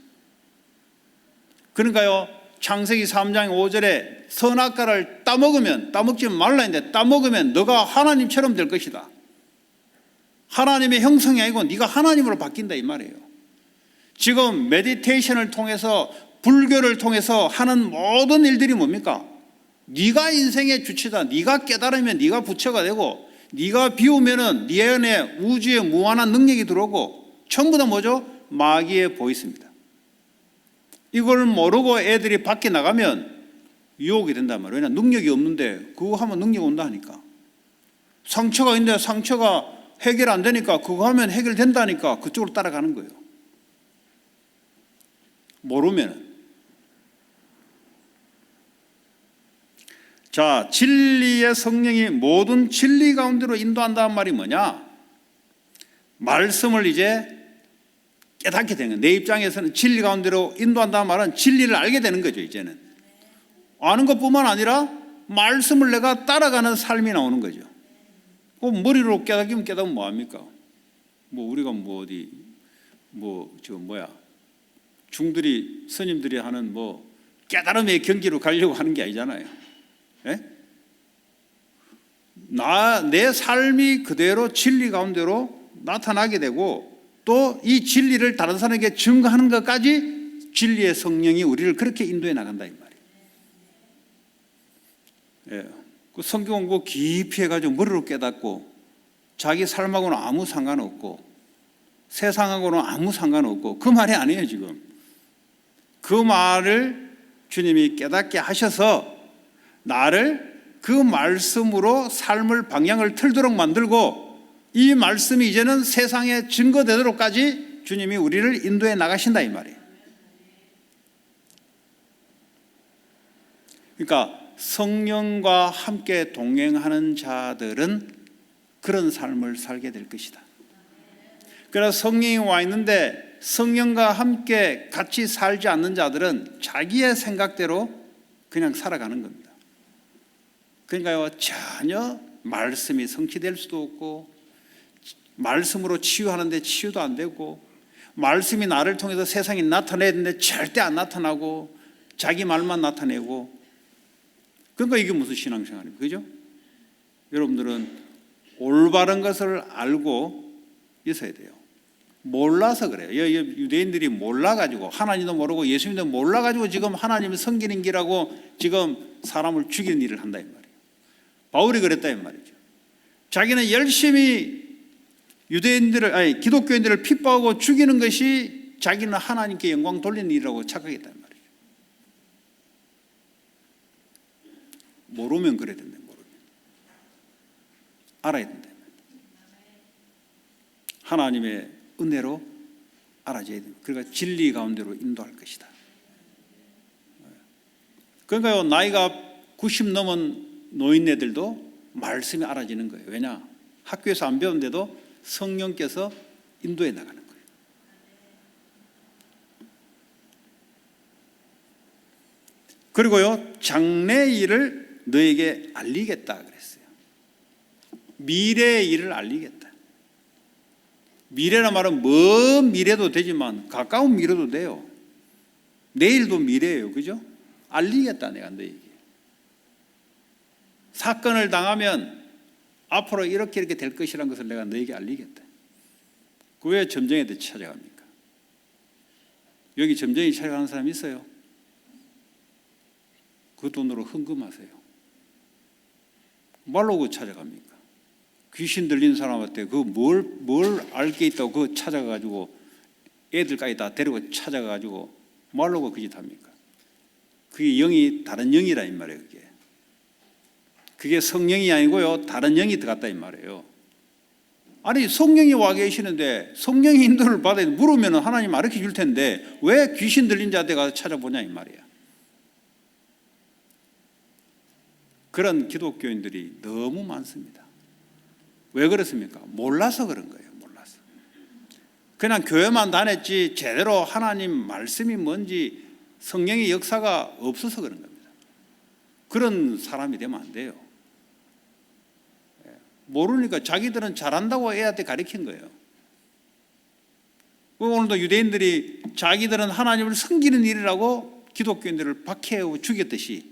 그러니까요, 창세기 3장 5절에 선악과를 따먹지 말라 했는데, 따먹으면 너가 하나님처럼 될 것이다. 하나님의 형상이 아니고 네가 하나님으로 바뀐다 이 말이에요. 지금 메디테이션을 통해서, 불교를 통해서 하는 모든 일들이 뭡니까? 네가 인생의 주체다. 네가 깨달으면 네가 부처가 되고, 네가 비우면은 네 안에 우주의 무한한 능력이 들어오고, 전부 다 뭐죠? 마귀의 보이스입니다. 이걸 모르고 애들이 밖에 나가면 유혹이 된단 말이에요. 왜냐, 능력이 없는데 그거 하면 능력 온다 하니까. 상처가 있는데 상처가 해결 안 되니까 그거 하면 해결된다니까 그쪽으로 따라가는 거예요. 모르면. 자, 진리의 성령이 모든 진리 가운데로 인도한다는 말이 뭐냐? 말씀을 이제 깨닫게 되는 거예요. 내 입장에서는 진리 가운데로 인도한다는 말은 진리를 알게 되는 거죠. 이제는 아는 것뿐만 아니라 말씀을 내가 따라가는 삶이 나오는 거죠. 머리로 깨닫기면 깨닫으면 뭐합니까? 우리가 중들이 스님들이 하는 깨달음의 경지로 가려고 하는 게 아니잖아요. 예? 내 삶이 그대로 진리 가운데로 나타나게 되고, 또 이 진리를 다른 사람에게 증거하는 것까지 진리의 성령이 우리를 그렇게 인도해 나간다 이 말이에요. 예. 그 성경 공부 깊이 해가지고 머리로 깨닫고 자기 삶하고는 아무 상관없고 세상하고는 아무 상관없고 그 말이 아니에요. 지금 그 말을 주님이 깨닫게 하셔서 나를 그 말씀으로 삶을 방향을 틀도록 만들고, 이 말씀이 이제는 세상에 증거되도록까지 주님이 우리를 인도해 나가신다 이 말이에요. 그러니까 성령과 함께 동행하는 자들은 그런 삶을 살게 될 것이다. 그래서 성령이 와 있는데 성령과 함께 같이 살지 않는 자들은 자기의 생각대로 그냥 살아가는 겁니다. 그러니까요, 전혀 말씀이 성취될 수도 없고, 말씀으로 치유하는데 치유도 안 되고, 말씀이 나를 통해서 세상에 나타내야 되는데 절대 안 나타나고, 자기 말만 나타내고. 그러니까 이게 무슨 신앙생활입니까? 그죠? 여러분들은 올바른 것을 알고 있어야 돼요. 몰라서 그래요. 유대인들이 몰라가지고, 하나님도 모르고 예수님도 몰라가지고 지금 하나님을 섬기는 길하고 지금 사람을 죽이는 일을 한다 이 말이에요. 바울이 그랬다 이 말이죠. 자기는 열심히 기독교인들을 핍박하고 죽이는 것이 자기는 하나님께 영광 돌리는 일이라고 착각했다 이 말이죠. 모르면 그래야 된다. 모르면 알아야 된다. 하나님의 은혜로 알아줘야 됩니다. 그러니까 진리 가운데로 인도할 것이다. 그러니까요, 나이가 90 넘은 노인네들도 말씀이 알아지는 거예요. 왜냐? 학교에서 안 배웠는데도 성령께서 인도해 나가는 거예요. 그리고요, 장래의 일을 너에게 알리겠다 그랬어요. 미래의 일을 알리겠다. 미래란 말은 먼 미래도 되지만 가까운 미래도 돼요. 내일도 미래예요. 그죠? 알리겠다 내가 너에게. 사건을 당하면 앞으로 이렇게 될 것이라는 것을 내가 너에게 알리겠다. 그 왜 점쟁이한테 찾아갑니까? 여기 점쟁이 찾아가는 사람 있어요? 그 돈으로 헌금하세요. 말로 찾아갑니까? 귀신 들린 사람한테 뭘 알 게 있다고 그거 찾아가지고 애들까지 다 데리고 찾아가지고 말로 그 짓 합니까? 그게 다른 영이라 이 말이에요. 그게. 그게 성령이 아니고요, 다른 영이 들어갔다 이 말이에요. 아니, 성령이 와 계시는데 성령의 인도를 받아야 물으면 하나님 알려 줄 텐데 왜 귀신 들린 자한테 가서 찾아보냐 이 말이야. 그런 기독교인들이 너무 많습니다. 왜 그렇습니까? 몰라서 그런 거예요. 몰라서. 그냥 교회만 다녔지 제대로 하나님 말씀이 뭔지 성령의 역사가 없어서 그런 겁니다. 그런 사람이 되면 안 돼요. 모르니까 자기들은 잘한다고 애한테 가르친 거예요. 오늘도 유대인들이 자기들은 하나님을 섬기는 일이라고 기독교인들을 박해하고 죽였듯이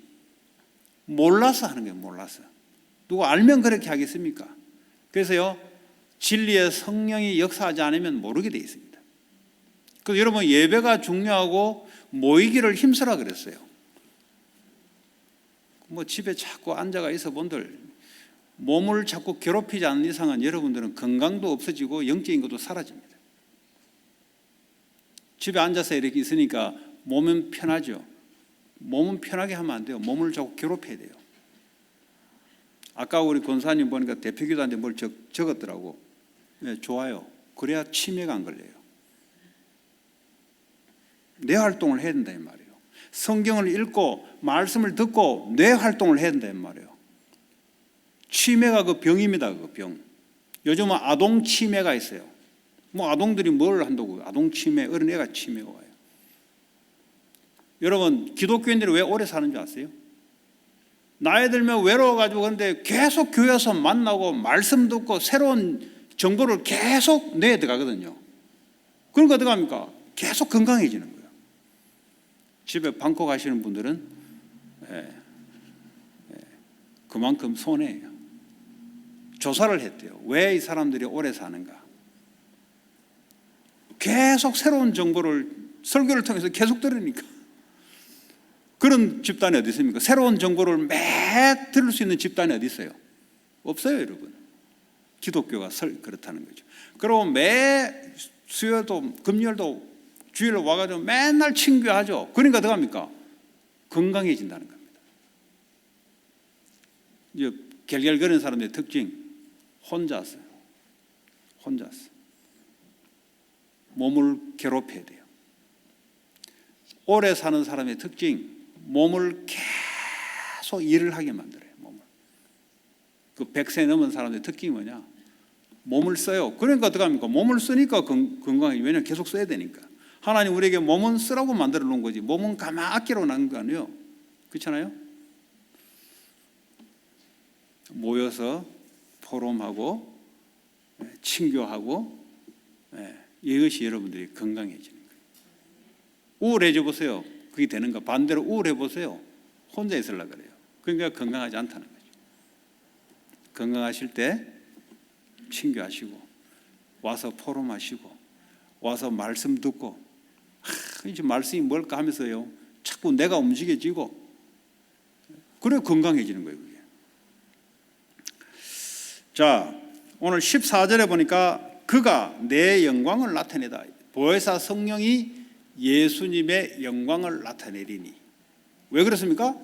몰라서 하는 거예요. 몰라서. 누가 알면 그렇게 하겠습니까? 그래서요, 진리의 성령이 역사하지 않으면 모르게 돼 있습니다. 그래서 여러분, 예배가 중요하고 모이기를 힘쓰라 그랬어요. 뭐 집에 자꾸 앉아가 있어 본들 몸을 자꾸 괴롭히지 않는 이상은 여러분들은 건강도 없어지고 영적인 것도 사라집니다. 집에 앉아서 이렇게 있으니까 몸은 편하죠. 몸은 편하게 하면 안 돼요. 몸을 자꾸 괴롭혀야 돼요. 아까 우리 권사님 보니까 대표기도한테 뭘 적었더라고. 네, 좋아요. 그래야 치매가 안 걸려요. 뇌 활동을 해야 된다 이 말이에요. 성경을 읽고 말씀을 듣고 뇌 활동을 해야 된다 이 말이에요. 치매가 그 병입니다. 그 병. 요즘은 아동 치매가 있어요. 뭐 아동들이 뭘 한다고 아동 치매, 어린애가 치매가 와요. 여러분, 기독교인들이 왜 오래 사는 줄 아세요? 나이 들면 외로워가지고 그런데 계속 교회에서 만나고 말씀 듣고 새로운 정보를 계속 뇌에 들어가거든요. 그러니까 어떻게 합니까? 계속 건강해지는 거예요. 집에 방콕 가시는 분들은 그만큼 손해예요. 조사를 했대요. 왜 이 사람들이 오래 사는가? 계속 새로운 정보를 설교를 통해서 계속 들으니까. 그런 집단이 어디 있습니까? 새로운 정보를 매 들을 수 있는 집단이 어디 있어요? 없어요, 여러분. 기독교가 그렇다는 거죠. 그리고 매 수요일도 금요일도 주일로 와가지고 맨날 친교하죠. 그러니까 어떻게 합니까? 건강해진다는 겁니다. 이제 결결거리는 사람들의 특징, 혼자서 몸을 괴롭혀야 돼요. 오래 사는 사람의 특징, 몸을 계속 일을 하게 만들어요. 몸을. 그 100세 넘은 사람의 특징이 뭐냐? 몸을 써요. 그러니까 어떻게 합니까? 몸을 쓰니까 건강해요. 왜냐하면 계속 써야 되니까. 하나님 우리에게 몸은 쓰라고 만들어 놓은 거지 몸은 가만 아끼러 난 거 아니에요. 그렇잖아요? 모여서 포럼하고 친교하고 이것이 여러분들이 건강해지는 거예요. 우울해져 보세요. 그게 되는가? 반대로 우울해 보세요. 혼자 있으려고 그래요. 그러니까 건강하지 않다는 거죠. 건강하실 때 친교하시고 와서 포럼하시고 와서 말씀 듣고 이제 말씀이 뭘까 하면서요. 자꾸 내가 움직여지고 그래 건강해지는 거예요. 그게. 자, 오늘 14절에 보니까 그가 내 영광을 나타내다. 보혜사 성령이 예수님의 영광을 나타내리니. 왜 그렇습니까?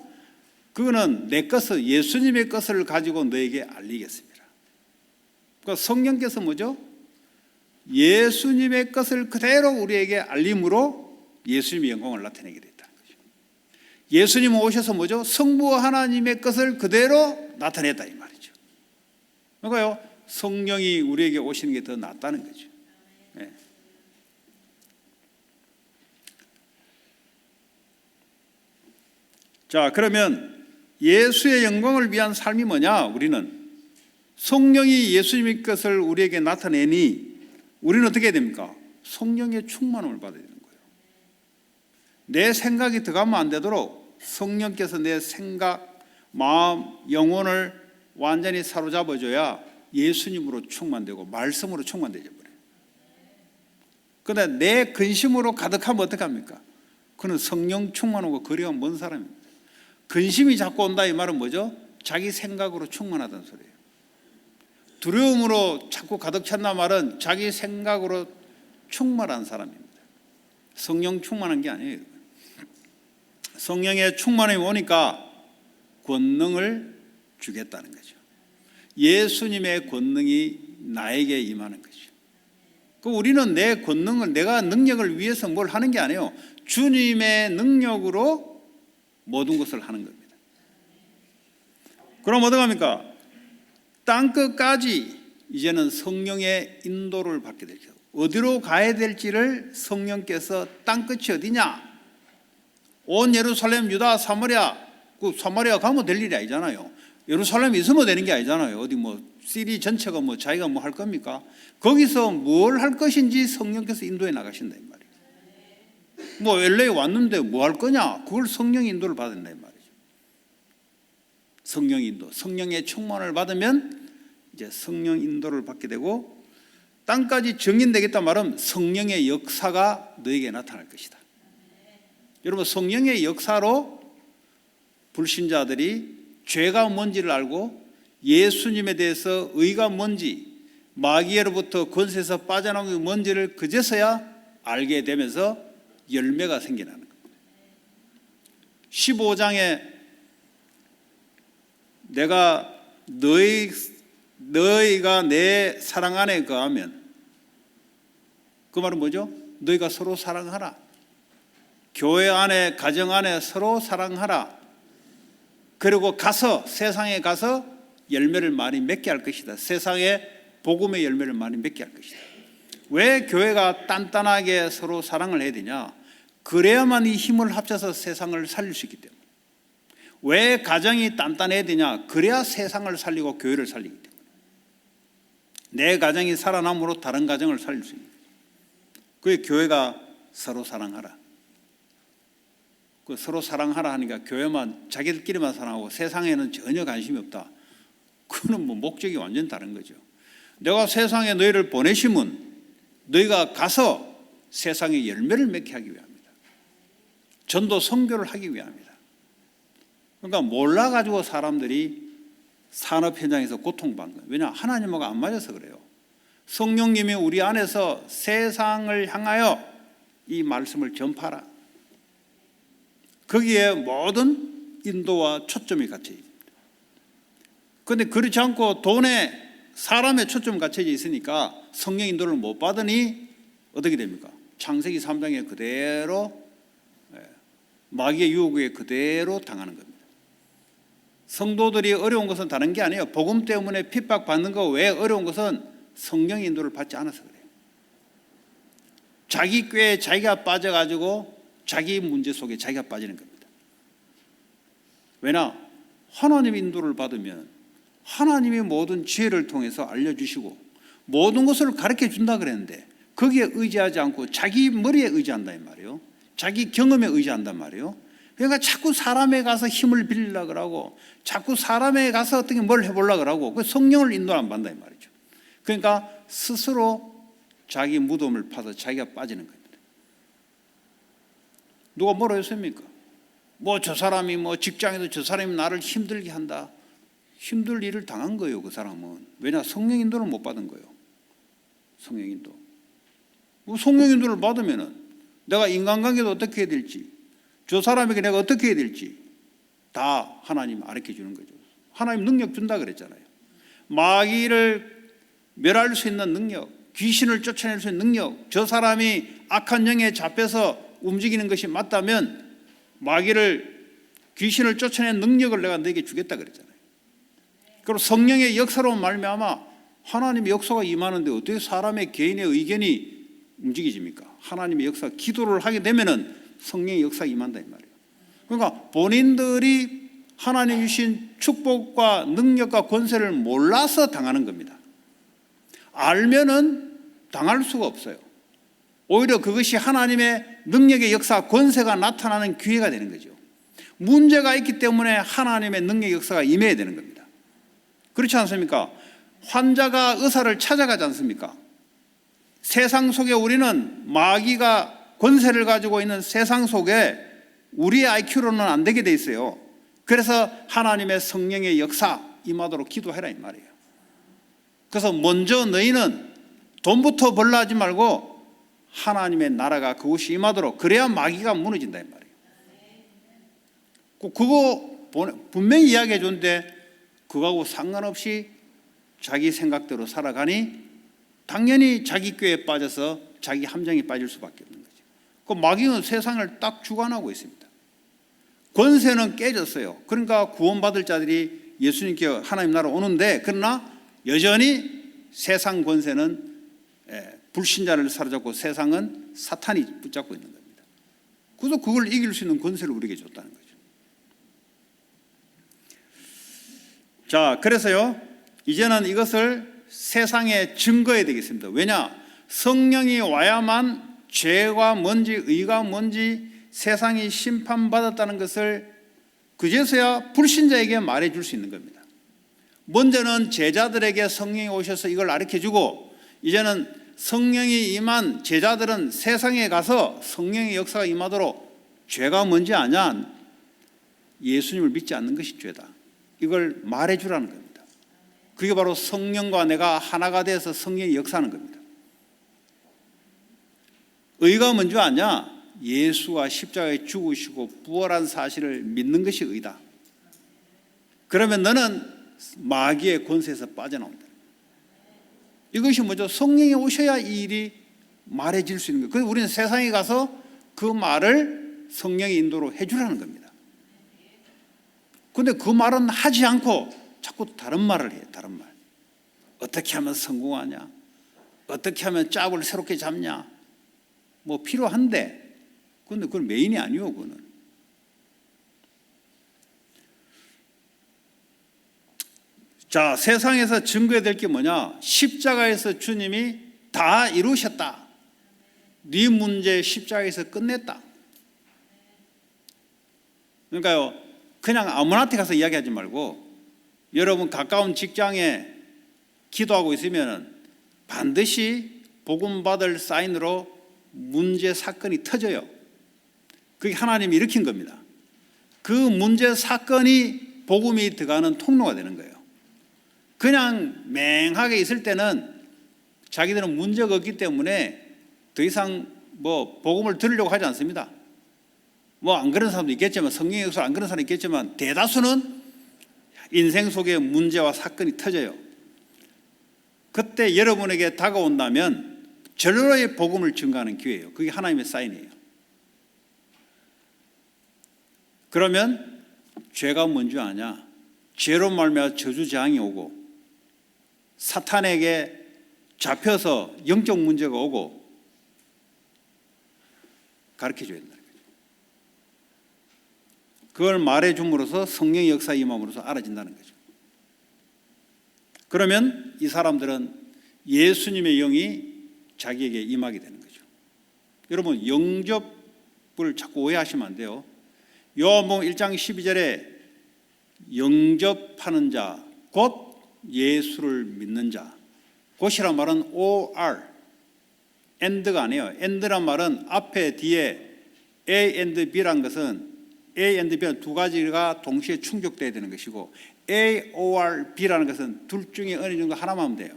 그거는 내 것을 예수님의 것을 가지고 너에게 알리겠습니다. 그러니까 성령께서 뭐죠? 예수님의 것을 그대로 우리에게 알림으로 예수님의 영광을 나타내게 됐다는 거죠. 예수님은 오셔서 뭐죠? 성부 하나님의 것을 그대로 나타냈다 이 말이죠. 그러니까요, 성령이 우리에게 오시는 게 더 낫다는 거죠. 네. 자, 그러면 예수의 영광을 위한 삶이 뭐냐? 우리는 성령이 예수님의 것을 우리에게 나타내니 우리는 어떻게 해야 됩니까? 성령의 충만함을 받아야 되는 거예요. 내 생각이 들어가면 안 되도록 성령께서 내 생각, 마음, 영혼을 완전히 사로잡아줘야 예수님으로 충만되고 말씀으로 충만되져 버려요. 그런데 내 근심으로 가득하면 어떡합니까? 그는 성령 충만하고 거리가 먼 사람입니다. 근심이 자꾸 온다 이 말은 뭐죠? 자기 생각으로 충만하다는 소리예요. 두려움으로 자꾸 가득 찼나 말은 자기 생각으로 충만한 사람입니다. 성령 충만한 게 아니에요. 성령의 충만함이 오니까 권능을 주겠다는 거죠. 예수님의 권능이 나에게 임하는 거죠. 그 우리는 내 권능을, 내가 능력을 위해서 뭘 하는 게 아니에요. 주님의 능력으로 모든 것을 하는 겁니다. 그럼 어떡합니까? 땅끝까지 이제는 성령의 인도를 받게 되죠. 어디로 가야 될지를 성령께서 땅끝이 어디냐? 온 예루살렘, 유다, 사마리아, 그 사마리아 가면 될 일이 아니잖아요. 예루살렘에 있으면 되는 게 아니잖아요. 어디 뭐 시리 전체가 뭐 자기가 뭐 할 겁니까? 거기서 뭘 할 것인지 성령께서 인도해 나가신다 이 말이에요. 뭐 LA 왔는데 뭐 할 거냐? 그걸 성령 인도를 받는다 이 말이죠. 성령 인도, 성령의 충만을 받으면 이제 성령 인도를 받게 되고 땅까지 정인되겠다 말은 성령의 역사가 너에게 나타날 것이다. 여러분, 성령의 역사로 불신자들이 죄가 뭔지를 알고 예수님에 대해서 의가 뭔지, 마귀로부터 권세에서 빠져나온 게 뭔지를 그제서야 알게 되면서 열매가 생겨나는 겁니다. 15장에 내가 너희가 내 사랑 안에 거하면, 그 말은 뭐죠? 너희가 서로 사랑하라. 교회 안에, 가정 안에 서로 사랑하라. 그리고 가서, 세상에 가서 열매를 많이 맺게 할 것이다. 세상에 복음의 열매를 많이 맺게 할 것이다. 왜 교회가 단단하게 서로 사랑을 해야 되냐? 그래야만 이 힘을 합쳐서 세상을 살릴 수 있기 때문에. 왜 가정이 단단해야 되냐? 그래야 세상을 살리고 교회를 살리기 때문에. 내 가정이 살아남으로 다른 가정을 살릴 수 있는 거죠. 그게 교회가 서로 사랑하라. 그 서로 사랑하라 하니까 교회만 자기들끼리만 사랑하고 세상에는 전혀 관심이 없다. 그거는 뭐 목적이 완전 다른 거죠. 내가 세상에 너희를 보내심은 너희가 가서 세상에 열매를 맺게 하기 위함이다. 전도 선교를 하기 위함이다. 그러니까 몰라가지고 사람들이 산업 현장에서 고통받는 거예요. 왜냐? 하나님하고 안 맞아서 그래요. 성령님이 우리 안에서 세상을 향하여 이 말씀을 전파하라. 거기에 모든 인도와 초점이 갇혀 있습니다. 그런데 그렇지 않고 돈에 사람의 초점이 갇혀져 있으니까 성령 인도를 못 받으니 어떻게 됩니까? 창세기 3장에 그대로 마귀의 유혹에 그대로 당하는 겁니다. 성도들이 어려운 것은 다른 게 아니에요. 복음 때문에 핍박받는 거 외에 어려운 것은 성령 인도를 받지 않아서 그래요. 자기 꾀에 자기가 빠져가지고 자기 문제 속에 자기가 빠지는 겁니다. 왜냐? 하나님 인도를 받으면 하나님이 모든 지혜를 통해서 알려주시고 모든 것을 가르쳐 준다 그랬는데 거기에 의지하지 않고 자기 머리에 의지한다 이 말이에요. 자기 경험에 의지한단 말이에요. 그러니까 자꾸 사람에 가서 힘을 빌리려고 그러고 자꾸 사람에 가서 어떻게 뭘 해보려고 그러고 그 성령을 인도를 안 받는다 이 말이죠. 그러니까 스스로 자기 무덤을 파서 자기가 빠지는 겁니다. 누가 뭐라 했습니까? 뭐 저 사람이 뭐 직장에서 저 사람이 나를 힘들게 한다. 힘들 일을 당한 거예요, 그 사람은. 왜냐? 성령 인도를 못 받은 거예요. 성령 인도. 성령 인도를 받으면은 내가 인간관계도 어떻게 해야 될지, 저 사람에게 내가 어떻게 해야 될지 다 하나님 가르쳐 주는 거죠. 하나님 능력 준다 그랬잖아요. 마귀를 멸할 수 있는 능력, 귀신을 쫓아낼 수 있는 능력, 저 사람이 악한 영에 잡혀서 움직이는 것이 맞다면 마귀를, 귀신을 쫓아내는 능력을 내가 너에게 주겠다 그랬잖아요. 그리고 성령의 역사로 말미암아 하나님의 역사가 임하는데 어떻게 사람의 개인의 의견이 움직이집니까? 하나님의 역사, 기도를 하게 되면은 성령의 역사가 임한다 이 말이에요. 그러니까 본인들이 하나님 주신 축복과 능력과 권세를 몰라서 당하는 겁니다. 알면은 당할 수가 없어요. 오히려 그것이 하나님의 능력의 역사, 권세가 나타나는 기회가 되는 거죠. 문제가 있기 때문에 하나님의 능력의 역사가 임해야 되는 겁니다. 그렇지 않습니까? 환자가 의사를 찾아가지 않습니까? 세상 속에 우리는 마귀가 권세를 가지고 있는 세상 속에 우리의 IQ로는 안 되게 돼 있어요. 그래서 하나님의 성령의 역사 임하도록 기도해라 이 말이에요. 그래서 먼저 너희는 돈부터 벌라 하지 말고 하나님의 나라가 그곳이 임하도록, 그래야 마귀가 무너진다 이 말이에요. 그거 분명히 이야기해 줬는데 그거하고 상관없이 자기 생각대로 살아가니 당연히 자기 꾀에 빠져서 자기 함정에 빠질 수밖에 없는 거죠. 그 마귀는 세상을 딱 주관하고 있습니다. 권세는 깨졌어요. 그러니까 구원받을 자들이 예수님께 하나님 나라 오는데, 그러나 여전히 세상 권세는 불신자를 사로잡고 세상은 사탄이 붙잡고 있는 겁니다. 그래서 그걸 이길 수 있는 권세를 우리에게 줬다는 거죠. 자, 그래서요, 이제는 이것을 세상에 증거해야 되겠습니다. 왜냐? 성령이 와야만 죄가 뭔지 의가 뭔지 세상이 심판받았다는 것을 그제서야 불신자에게 말해줄 수 있는 겁니다. 먼저는 제자들에게 성령이 오셔서 이걸 가르쳐주고, 이제는 성령이 임한 제자들은 세상에 가서 성령의 역사가 임하도록 죄가 뭔지 아냐? 예수님을 믿지 않는 것이 죄다. 이걸 말해주라는 겁니다. 그게 바로 성령과 내가 하나가 돼서 성령이 역사하는 겁니다. 의가 뭔지 아냐? 예수가 십자가에 죽으시고 부활한 사실을 믿는 것이 의다. 그러면 너는 마귀의 권세에서 빠져나온다. 이것이 뭐죠? 성령이 오셔야 이 일이 말해질 수 있는 거예요. 그래서 우리는 세상에 가서 그 말을 성령의 인도로 해주라는 겁니다. 그런데 그 말은 하지 않고 자꾸 다른 말을 해요. 다른 말. 어떻게 하면 성공하냐? 어떻게 하면 짝을 새롭게 잡냐? 뭐 필요한데, 그런데 그건 메인이 아니요. 그거는. 자, 세상에서 증거해야 될 게 뭐냐? 십자가에서 주님이 다 이루셨다. 네 문제 십자가에서 끝냈다. 그러니까요, 그냥 아무나한테 가서 이야기하지 말고, 여러분 가까운 직장에 기도하고 있으면 반드시 복음 받을 사인으로 문제 사건이 터져요. 그게 하나님이 일으킨 겁니다. 그 문제 사건이 복음이 들어가는 통로가 되는 거예요. 그냥 맹하게 있을 때는 자기들은 문제가 없기 때문에 더 이상 뭐 복음을 들으려고 하지 않습니다. 뭐 안 그런 사람도 있겠지만, 성령의 역사를 안 그런 사람도 있겠지만, 대다수는 인생 속에 문제와 사건이 터져요. 그때 여러분에게 다가온다면 절로의 복음을 증거하는 기회예요. 그게 하나님의 사인이에요. 그러면 죄가 뭔지 아냐? 죄로 말미암아 저주재앙이 오고 사탄에게 잡혀서 영적 문제가 오고 가르쳐줘야 된다. 그걸 말해줌으로써 성령의 역사 임함으로써 알아진다는 거죠. 그러면 이 사람들은 예수님의 영이 자기에게 임하게 되는 거죠. 여러분, 영접을 자꾸 오해하시면 안 돼요. 요한복음 1장 12절에 영접하는 자, 곧 예수를 믿는 자. 곧이란 말은 OR, AND가 아니에요. AND란 말은 앞에 뒤에 A and B란 것은 A and B는 두 가지가 동시에 충족돼야 되는 것이고, A, OR, B라는 것은 둘 중에 어느 정도 하나만 하면 돼요.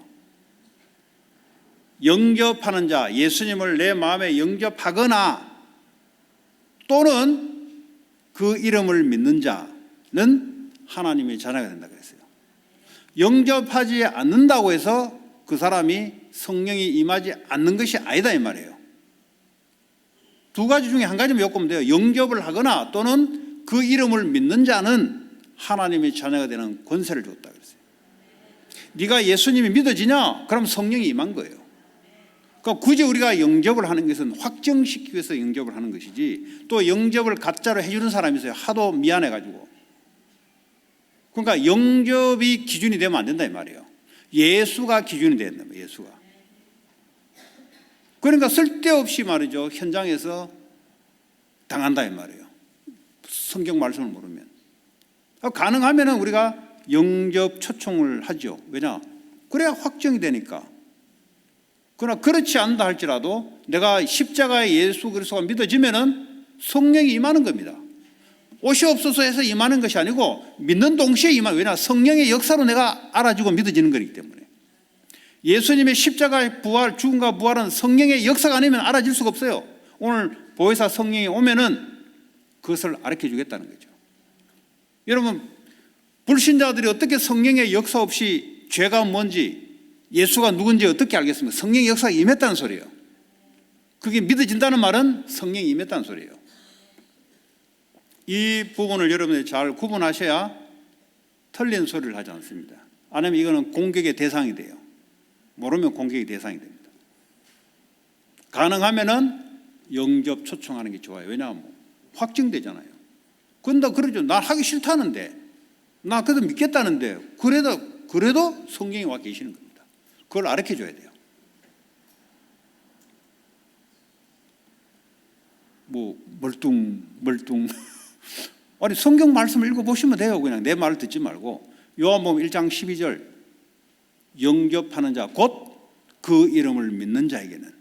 영접하는 자, 예수님을 내 마음에 영접하거나 또는 그 이름을 믿는 자는 하나님의 자녀가 된다 그랬어요. 영접하지 않는다고 해서 그 사람이 성령이 임하지 않는 것이 아니다 이 말이에요. 두 가지 중에 한 가지만 엮으면 돼요. 영접을 하거나 또는 그 이름을 믿는 자는 하나님의 자녀가 되는 권세를 줬다 그랬어요. 네가 예수님이 믿어지냐? 그럼 성령이 임한 거예요. 그러니까 굳이 우리가 영접을 하는 것은 확정시키기 위해서 영접을 하는 것이지, 또 영접을 가짜로 해주는 사람이 있어요. 하도 미안해가지고. 그러니까 영접이 기준이 되면 안 된다 이 말이에요. 예수가 기준이 돼야 된다. 예수가. 그러니까 쓸데없이 말이죠, 현장에서 당한다 이 말이에요. 성경 말씀을 모르면. 가능하면 우리가 영접 초청을 하죠. 왜냐? 그래야 확정이 되니까. 그러나 그렇지 않다 할지라도 내가 십자가의 예수 그리스도가 믿어지면은 성령이 임하는 겁니다. 옷이 없어서 해서 임하는 것이 아니고 믿는 동시에 임하는. 왜냐? 성령의 역사로 내가 알아주고 믿어지는 거기 때문에. 예수님의 십자가의 부활, 죽음과 부활은 성령의 역사가 아니면 알아질 수가 없어요. 오늘 보혜사 성령이 오면은 그것을 가르쳐 주겠다는 거죠. 여러분, 불신자들이 어떻게 성령의 역사 없이 죄가 뭔지, 예수가 누군지 어떻게 알겠습니까? 성령의 역사가 임했다는 소리예요. 그게 믿어진다는 말은 성령이 임했다는 소리예요. 이 부분을 여러분들이 잘 구분하셔야 틀린 소리를 하지 않습니다. 아니면 이거는 공격의 대상이 돼요. 모르면 공격의 대상이 됩니다. 가능하면은 영접 초청하는 게 좋아요. 왜냐하면 확증되잖아요. 근데 그러죠. 나 하기 싫다는데, 나 그래도 믿겠다는데, 그래도 성령이 와 계시는 겁니다. 그걸 알려 줘야 돼요. 뭐 멀뚱 아니 성경 말씀 읽어보시면 돼요. 그냥 내 말을 듣지 말고. 요한복음 1장 12절, 영접하는 자 곧 그 이름을 믿는 자에게는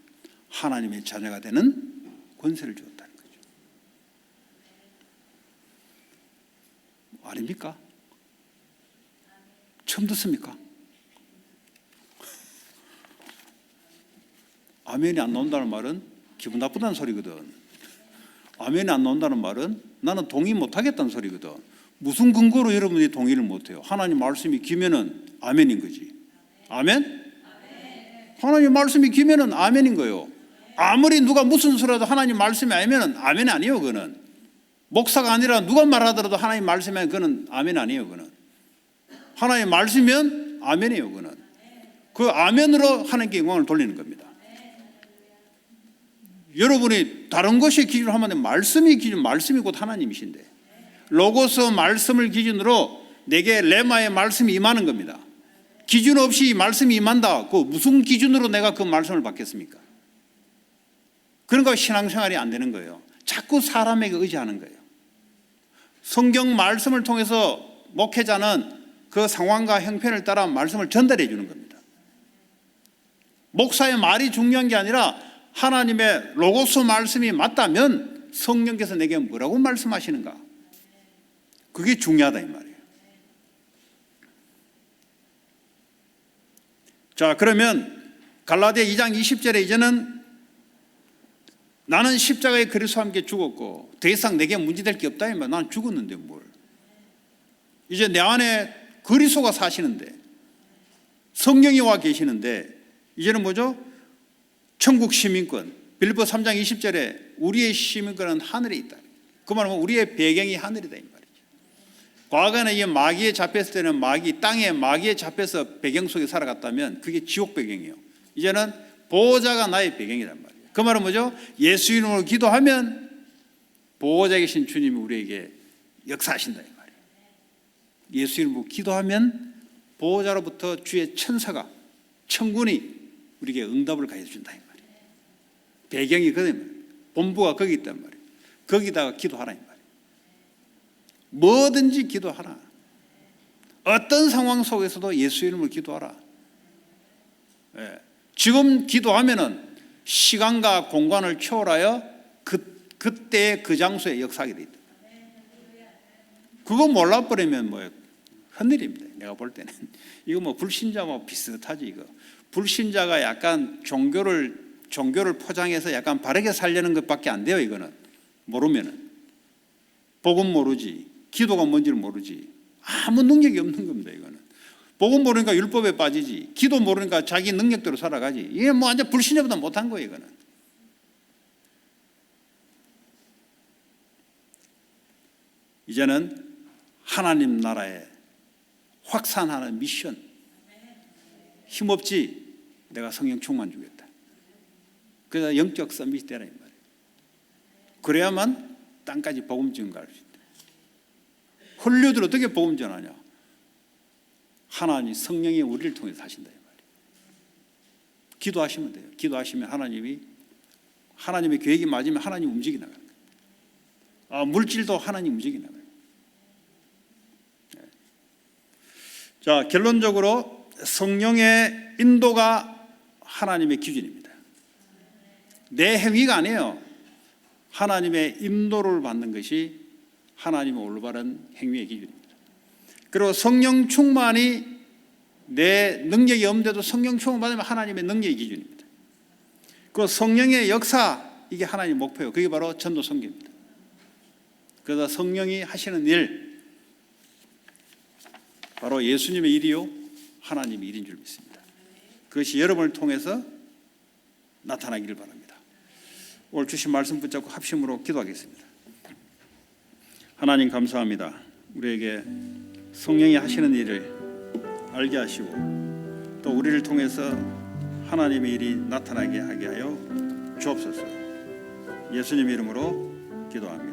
하나님의 자녀가 되는 권세를 주었다는 거죠. 아닙니까? 처음 듣습니까? 아멘이 안 나온다는 말은 기분 나쁘다는 소리거든. 아멘이 안 나온다는 말은 나는 동의 못하겠다는 소리거든. 무슨 근거로 여러분이 동의를 못해요? 하나님 말씀이 기면은 아멘인 거지. 아멘? 하나님 말씀이 기면은 아멘인 거예요. 아무리 누가 무슨 소리라도 하나님 말씀이 아니면은 아멘이 아니에요. 그거는 목사가 아니라 누가 말하더라도 하나님 말씀이 아니면 그거는 아멘 아니에요. 그거는 하나님 말씀이면 아멘이에요. 그거는 그 아멘으로 하나님께 영광을 돌리는 겁니다. 여러분이 다른 것이 기준으로 하면 말씀이 기준, 말씀이 곧 하나님이신데 로고스 말씀을 기준으로 내게 레마의 말씀이 임하는 겁니다. 기준 없이 말씀이 임한다. 그 무슨 기준으로 내가 그 말씀을 받겠습니까? 그러니까 신앙생활이 안 되는 거예요. 자꾸 사람에게 의지하는 거예요. 성경 말씀을 통해서 목회자는 그 상황과 형편을 따라 말씀을 전달해 주는 겁니다. 목사의 말이 중요한 게 아니라 하나님의 로고스 말씀이 맞다면 성령께서 내게 뭐라고 말씀하시는가? 그게 중요하다 이 말이에요. 자, 그러면 갈라디아 2장 20절에 이제는 나는 십자가에 그리스도와 함께 죽었고 더 이상 내게 문제될 게 없다 이 말. 나는 죽었는데 뭘. 이제 내 안에 그리스도가 사시는데 성령이 와 계시는데 이제는 뭐죠? 천국 시민권. 빌립보 3장 20절에 우리의 시민권은 하늘에 있다. 그 말은 우리의 배경이 하늘이다 이 말이죠. 과거에는 이 마귀에 잡혔을 때는 땅에 마귀에 잡혀서 배경 속에 살아갔다면 그게 지옥 배경이에요. 이제는 보호자가 나의 배경이란 말이에요. 그 말은 뭐죠? 예수 이름으로 기도하면 보호자 계신 주님이 우리에게 역사하신다 이 말이에요. 예수 이름으로 기도하면 보호자로부터 주의 천사가 천군이 우리에게 응답을 가해준다 이 말이에요. 배경이 그거예요. 본부가 거기 있단 말이에요. 거기다가 기도하라 이 말이에요. 뭐든지 기도하라. 어떤 상황 속에서도 예수 이름으로 기도하라. 예. 지금 기도하면은 시간과 공간을 초월하여 그때 그 장소에 역사하게 돼 있다. 그거 몰라버리면 뭐 헛일입니다. 내가 볼 때는 이거 뭐 불신자와 비슷하지 이거. 불신자가 약간 종교를 포장해서 약간 바르게 살려는 것밖에 안 돼요. 이거는 모르면은 복음 모르지, 기도가 뭔지를 모르지, 아무 능력이 없는 겁니다. 이거는 복음 모르니까 율법에 빠지지, 기도 모르니까 자기 능력대로 살아가지. 이게 뭐 완전 불신자보다 못한 거예요. 이거는 이제는 하나님 나라에 확산하는 미션. 힘없지 내가 성령 충만 주겠다. 그래서 영적 서밋이 되라 이 말이에요. 그래야만 땅까지 복음 전가할 수 있다. 헐리우드로 어떻게 복음 전하냐? 하나님 성령이 우리를 통해서 하신다 이 말이에요. 기도하시면 돼요. 기도하시면 하나님의 계획이 맞으면 하나님 움직이 나가는 거예요. 물질도 하나님 움직이 나가요. 자, 결론적으로 성령의 인도가 하나님의 기준입니다. 내 행위가 아니에요. 하나님의 인도를 받는 것이 하나님의 올바른 행위의 기준입니다. 그리고 성령 충만이 내 능력이 없는데도 성령 충만 받으면 하나님의 능력의 기준입니다. 그 성령의 역사, 이게 하나님의 목표예요. 그게 바로 전도 선교입니다. 그래서 성령이 하시는 일, 바로 예수님의 일이요 하나님의 일인 줄 믿습니다. 그것이 여러분을 통해서 나타나기를 바랍니다. 오늘 주신 말씀 붙잡고 합심으로 기도하겠습니다. 하나님 감사합니다. 우리에게 성령이 하시는 일을 알게 하시고 또 우리를 통해서 하나님의 일이 나타나게 하게 하여 주옵소서. 예수님 이름으로 기도합니다.